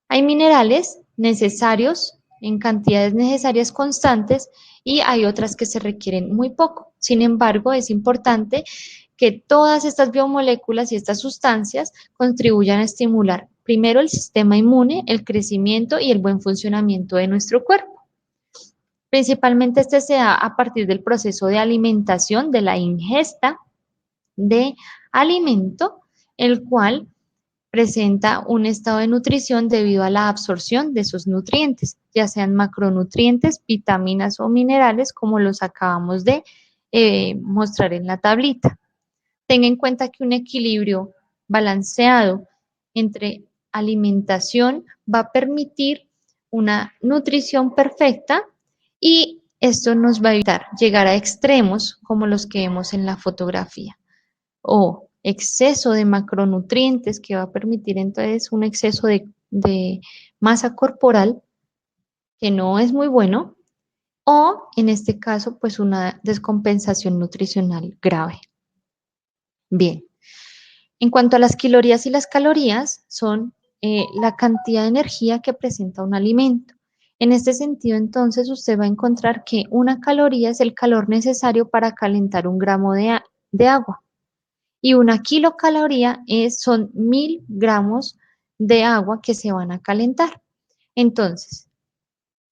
Hay minerales necesarios en cantidades necesarias constantes y hay otras que se requieren muy poco. Sin embargo, es importante que todas estas biomoléculas y estas sustancias contribuyan a estimular primero el sistema inmune, el crecimiento y el buen funcionamiento de nuestro cuerpo. Principalmente este se da a partir del proceso de alimentación, de la ingesta de alimento, el cual presenta un estado de nutrición debido a la absorción de esos nutrientes, ya sean macronutrientes, vitaminas o minerales, como los acabamos de mostrar en la tablita. Tenga en cuenta que un equilibrio balanceado entre alimentación va a permitir una nutrición perfecta y esto nos va a evitar llegar a extremos como los que vemos en la fotografía o exceso de macronutrientes que va a permitir entonces un exceso de masa corporal que no es muy bueno o en este caso pues una descompensación nutricional grave. Bien, en cuanto a las calorías y las calorías son la cantidad de energía que presenta un alimento. En este sentido, entonces, usted va a encontrar que una caloría es el calor necesario para calentar un gramo de agua y una kilocaloría son 1000 gramos de agua que se van a calentar. Entonces,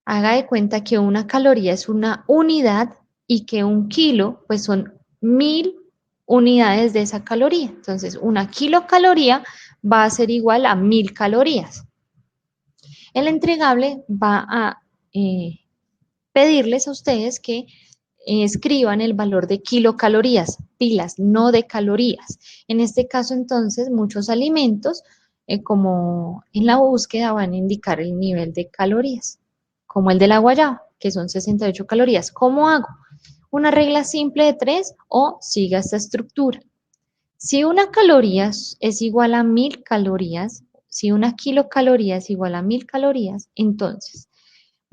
haga de cuenta que una caloría es una unidad y que un kilo, pues son 1000 unidades de esa caloría. Entonces, una kilocaloría va a ser igual a 1000 calorías. El entregable va a pedirles a ustedes que escriban el valor de kilocalorías, pilas, no de calorías. En este caso, entonces, muchos alimentos, como en la búsqueda, van a indicar el nivel de calorías, como el de la guayaba, que son 68 calorías. ¿Cómo hago? Una regla simple de 3 o siga esta estructura. Si una caloría es igual a 1000 calorías, si una kilocaloría es igual a 1000 calorías, entonces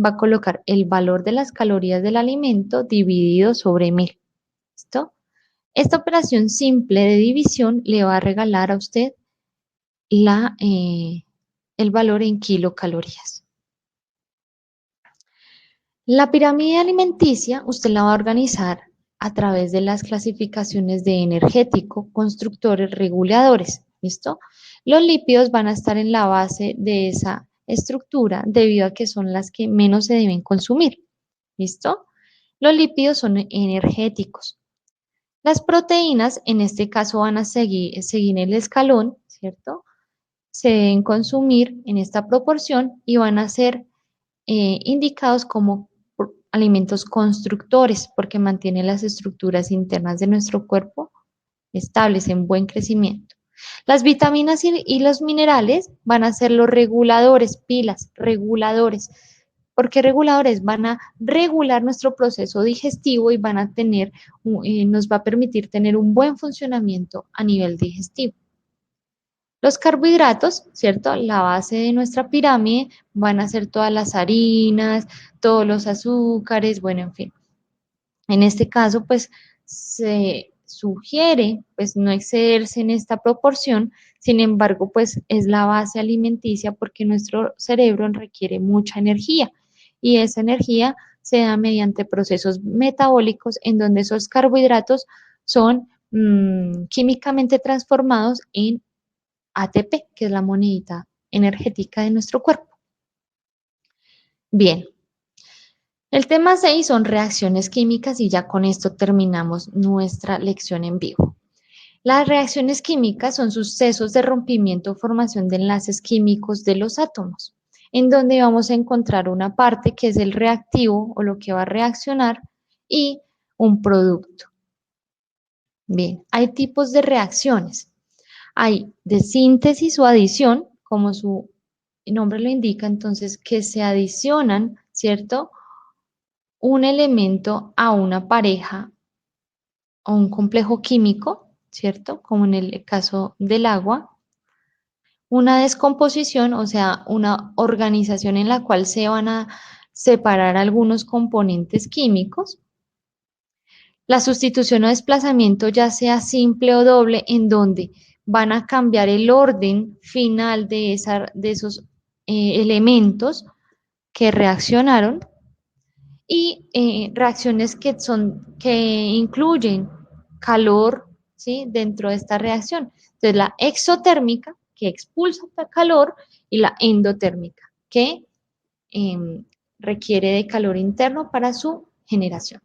va a colocar el valor de las calorías del alimento dividido sobre 1000. ¿Listo? Esta operación simple de división le va a regalar a usted el valor en kilocalorías. La pirámide alimenticia usted la va a organizar a través de las clasificaciones de energético, constructores, reguladores. ¿Listo? Los lípidos van a estar en la base de esa estructura debido a que son las que menos se deben consumir. ¿Listo? Los lípidos son energéticos. Las proteínas, en este caso, van a seguir el escalón, ¿cierto? Se deben consumir en esta proporción y van a ser indicados como alimentos constructores porque mantienen las estructuras internas de nuestro cuerpo estables, en buen crecimiento. Las vitaminas y los minerales van a ser los reguladores, pilas, reguladores. Porque reguladores van a regular nuestro proceso digestivo y van a nos va a permitir tener un buen funcionamiento a nivel digestivo. Los carbohidratos, ¿cierto? La base de nuestra pirámide van a ser todas las harinas, todos los azúcares, bueno, en fin. En este caso, pues se sugiere pues no excederse en esta proporción, sin embargo, pues es la base alimenticia porque nuestro cerebro requiere mucha energía y esa energía se da mediante procesos metabólicos en donde esos carbohidratos son químicamente transformados en ATP, que es la monedita energética de nuestro cuerpo. Bien, el tema 6 son reacciones químicas y ya con esto terminamos nuestra lección en vivo. Las reacciones químicas son sucesos de rompimiento o formación de enlaces químicos de los átomos. en donde vamos a encontrar una parte que es el reactivo o lo que va a reaccionar y un producto. Bien, hay tipos de reacciones. Hay de síntesis o adición, como su nombre lo indica, entonces que se adicionan, ¿cierto? Un elemento a una pareja o un complejo químico, ¿cierto? Como en el caso del agua. Una descomposición, o sea, una organización en la cual se van a separar algunos componentes químicos. La sustitución o desplazamiento, ya sea simple o doble, en donde van a cambiar el orden final de esos elementos que reaccionaron y reacciones que incluyen calor, ¿sí? Dentro de esta reacción. Entonces, la exotérmica, que expulsa calor, y la endotérmica, que requiere de calor interno para su generación.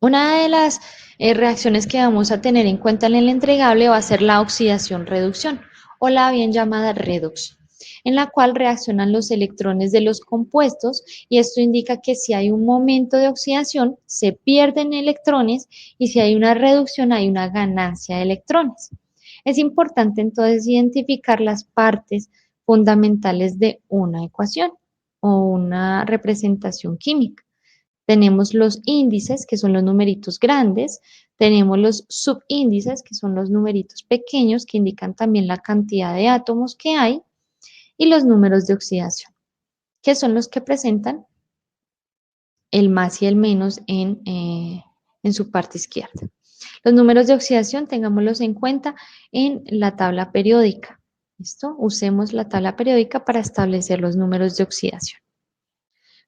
Una de las reacciones que vamos a tener en cuenta en el entregable va a ser la oxidación-reducción o la bien llamada redox, en la cual reaccionan los electrones de los compuestos y esto indica que si hay un momento de oxidación se pierden electrones y si hay una reducción hay una ganancia de electrones. Es importante entonces identificar las partes fundamentales de una ecuación o una representación química. Tenemos los índices, que son los numeritos grandes, tenemos los subíndices, que son los numeritos pequeños, que indican también la cantidad de átomos que hay, y los números de oxidación, que son los que presentan el más y el menos en su parte izquierda. Los números de oxidación, tengámoslos en cuenta en la tabla periódica. ¿Listo? Usemos la tabla periódica para establecer los números de oxidación.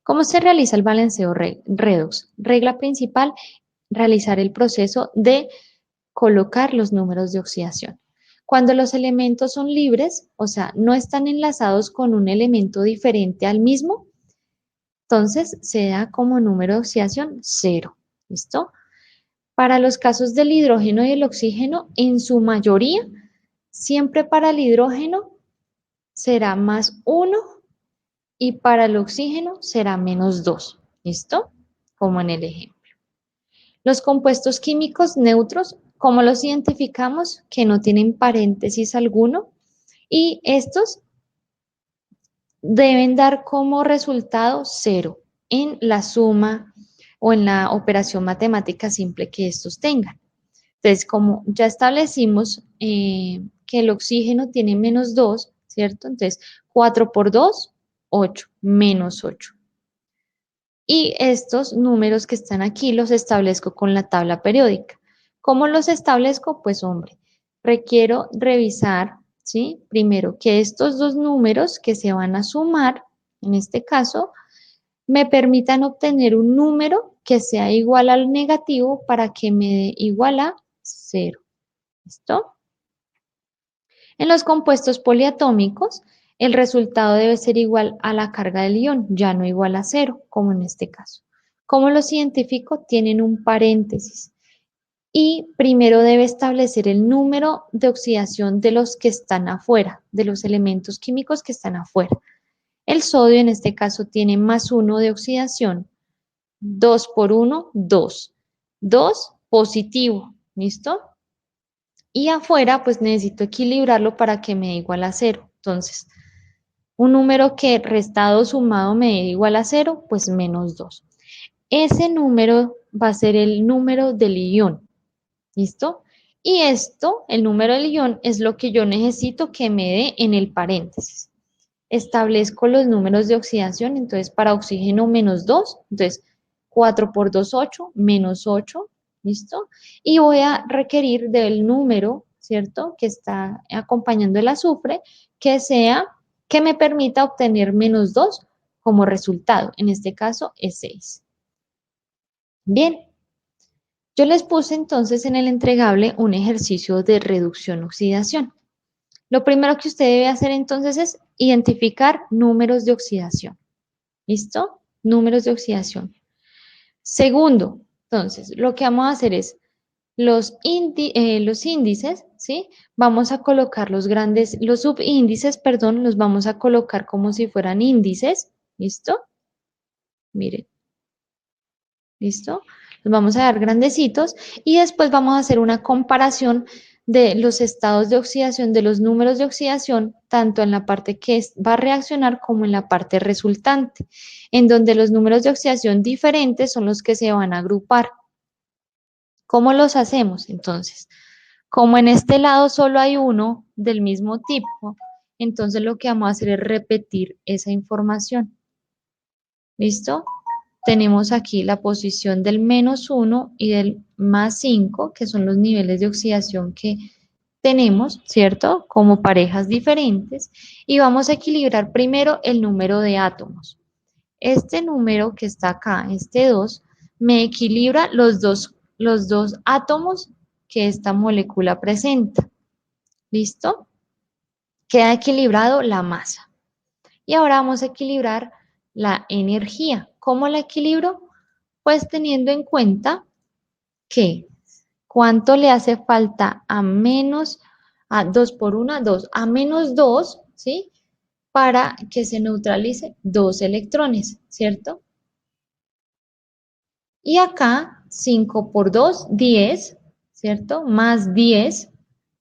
¿Cómo se realiza el balanceo redox? Regla principal, realizar el proceso de colocar los números de oxidación. Cuando los elementos son libres, o sea, no están enlazados con un elemento diferente al mismo, entonces se da como número de oxidación 0. ¿Listo? Para los casos del hidrógeno y el oxígeno, en su mayoría, siempre para el hidrógeno será más 1 y para el oxígeno será menos 2. ¿Listo? Como en el ejemplo. Los compuestos químicos neutros, ¿cómo los identificamos? Que no tienen paréntesis alguno y estos deben dar como resultado 0 en la suma o en la operación matemática simple que estos tengan. Entonces, como ya establecimos que el oxígeno tiene menos 2, ¿cierto? Entonces, 4 por 2, 8, menos 8. Y estos números que están aquí los establezco con la tabla periódica. ¿Cómo los establezco? Pues hombre, requiero revisar, ¿sí? Primero, que estos dos números que se van a sumar, en este caso, me permitan obtener un número que sea igual al negativo para que me dé igual a 0. ¿Listo? En los compuestos poliatómicos, el resultado debe ser igual a la carga del ion, ya no igual a 0, como en este caso. ¿Cómo los identifico? Tienen un paréntesis. Y primero debe establecer el número de oxidación de los que están afuera, de los elementos químicos que están afuera. El sodio en este caso tiene más 1 de oxidación. 2 por 1, 2. 2 positivo, ¿listo? Y afuera, pues necesito equilibrarlo para que me dé igual a 0. Entonces, un número que restado o sumado me dé igual a 0, pues menos 2. Ese número va a ser el número del ion. ¿Listo? Y esto, el número del ion, es lo que yo necesito que me dé en el paréntesis. Establezco los números de oxidación, entonces para oxígeno menos 2, entonces 4 por 2, 8, menos 8, ¿listo? Y voy a requerir del número, ¿cierto? Que está acompañando el azufre, que me permita obtener menos 2 como resultado. En este caso es 6. Bien, yo les puse entonces en el entregable un ejercicio de reducción-oxidación. Lo primero que usted debe hacer entonces es identificar números de oxidación. ¿Listo? Números de oxidación. Segundo, entonces, lo que vamos a hacer es los índices, ¿sí? Vamos a colocar los subíndices, perdón, los vamos a colocar como si fueran índices, ¿listo? Miren, ¿listo? Los vamos a dar grandecitos y después vamos a hacer una comparación de los estados de oxidación, de los números de oxidación, tanto en la parte que va a reaccionar como en la parte resultante, en donde los números de oxidación diferentes son los que se van a agrupar. ¿Cómo los hacemos? Entonces, como en este lado solo hay uno del mismo tipo, entonces lo que vamos a hacer es repetir esa información. ¿Listo? Tenemos aquí la posición del -1 y del +5, que son los niveles de oxidación que tenemos, ¿cierto? Como parejas diferentes. Y vamos a equilibrar primero el número de átomos. Este número que está acá, este 2, me equilibra los dos átomos que esta molécula presenta. ¿Listo? Queda equilibrado la masa. Y ahora vamos a equilibrar la energía. ¿Cómo la equilibro? Pues teniendo en cuenta que cuánto le hace falta a 2 por 1, 2, a -2, ¿sí? Para que se neutralice 2 electrones, ¿cierto? Y acá 5 por 2, 10, ¿cierto? Más 10.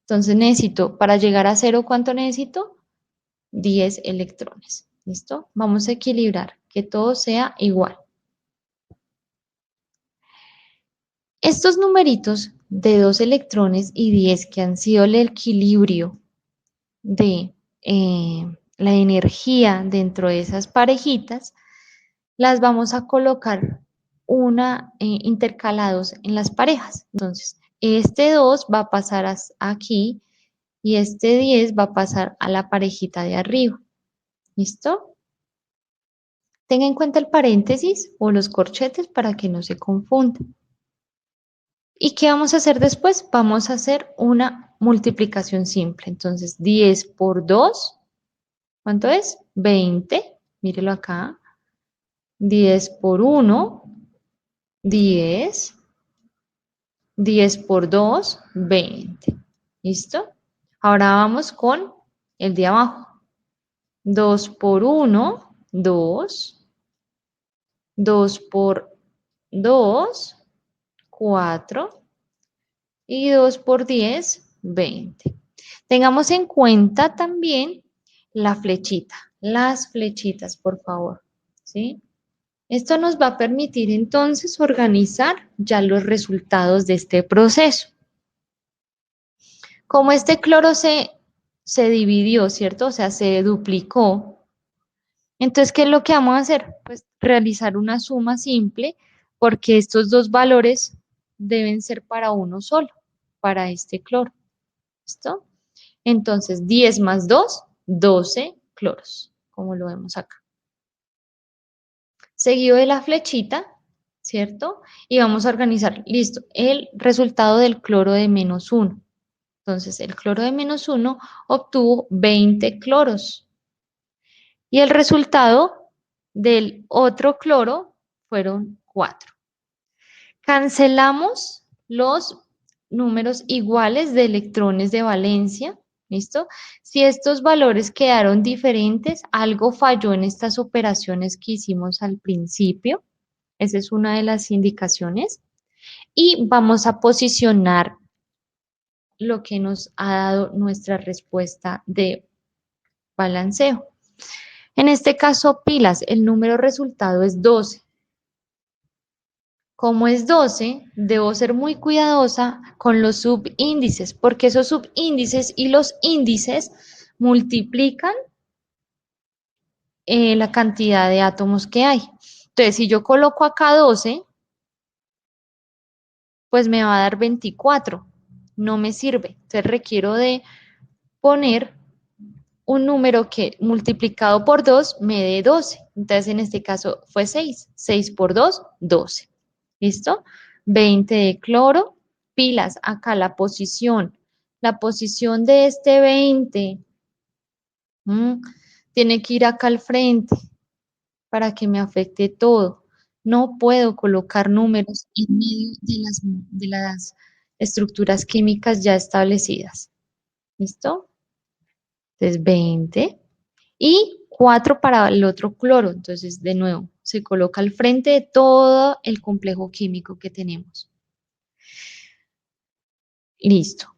Entonces necesito, para llegar a cero, ¿cuánto necesito? 10 electrones. ¿Listo? Vamos a equilibrar, que todo sea igual. Estos numeritos de 2 electrones y 10 que han sido el equilibrio de la energía dentro de esas parejitas, las vamos a colocar intercalados en las parejas. Entonces, este 2 va a pasar aquí y este 10 va a pasar a la parejita de arriba. ¿Listo? Tenga en cuenta el paréntesis o los corchetes para que no se confundan. ¿Y qué vamos a hacer después? Vamos a hacer una multiplicación simple. Entonces, 10 por 2, ¿cuánto es? 20. Mírelo acá. 10 por 1, 10. 10 por 2, 20. ¿Listo? Ahora vamos con el de abajo. 2 por 1, 2. 2 por 2, 4. Y 2 por 10, 20. Tengamos en cuenta también la flechita, las flechitas, por favor. ¿Sí? Esto nos va a permitir entonces organizar ya los resultados de este proceso. Como este cloro se dividió, ¿cierto? O sea, se duplicó. Entonces, ¿qué es lo que vamos a hacer? Pues realizar una suma simple porque estos dos valores deben ser para uno solo, para este cloro. ¿Listo? Entonces, 10 más 2, 12 cloros, como lo vemos acá. Seguido de la flechita, ¿cierto? Y vamos a organizar, listo, el resultado del cloro de -1. Entonces, el cloro de -1 obtuvo 20 cloros. Y el resultado del otro cloro fueron 4. Cancelamos los números iguales de electrones de valencia, ¿listo? Si estos valores quedaron diferentes, algo falló en estas operaciones que hicimos al principio. Esa es una de las indicaciones. Y vamos a posicionar lo que nos ha dado nuestra respuesta de balanceo. En este caso, pilas, el número resultado es 12. Como es 12, debo ser muy cuidadosa con los subíndices, porque esos subíndices y los índices multiplican la cantidad de átomos que hay. Entonces, si yo coloco acá 12, pues me va a dar 24. No me sirve. Entonces, requiero de poner un número que multiplicado por 2 me dé 12. Entonces, en este caso fue 6. 6 por 2, 12. ¿Listo? 20 de cloro, pilas, acá la posición de este 20, tiene que ir acá al frente para que me afecte todo. No puedo colocar números en medio de las estructuras químicas ya establecidas. ¿Listo? Entonces 20 y 4 para el otro cloro. Entonces, de nuevo, se coloca al frente de todo el complejo químico que tenemos. Listo.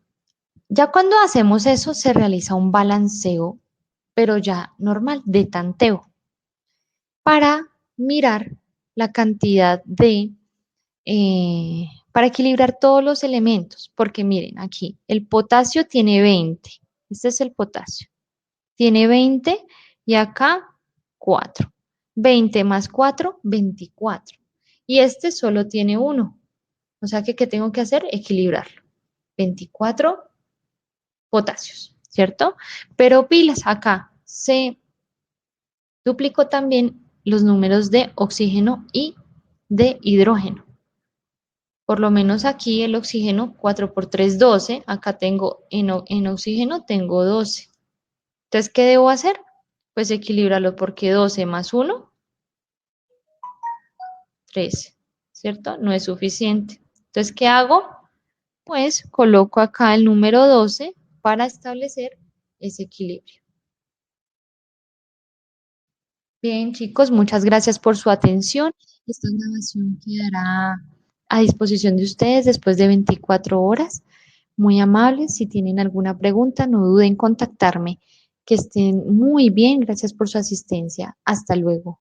Ya cuando hacemos eso, se realiza un balanceo, pero ya normal, de tanteo, para mirar la cantidad para equilibrar todos los elementos, porque miren aquí, el potasio tiene 20, este es el potasio, tiene 20 y acá 4, 20 más 4, 24, y este solo tiene 1, o sea que ¿qué tengo que hacer? Equilibrarlo, 24 potasios, ¿cierto? Pero pilas, acá se duplicó también los números de oxígeno y de hidrógeno. Por lo menos aquí el oxígeno 4 por 3, 12. Acá tengo en oxígeno tengo 12. Entonces, ¿qué debo hacer? Pues equilibrarlo porque 12 más 1, 13, ¿cierto? No es suficiente. Entonces, ¿qué hago? Pues coloco acá el número 12 para establecer ese equilibrio. Bien, chicos, muchas gracias por su atención. Esta grabación quedará a disposición de ustedes después de 24 horas. Muy amables, si tienen alguna pregunta, no duden en contactarme. Que estén muy bien, gracias por su asistencia. Hasta luego.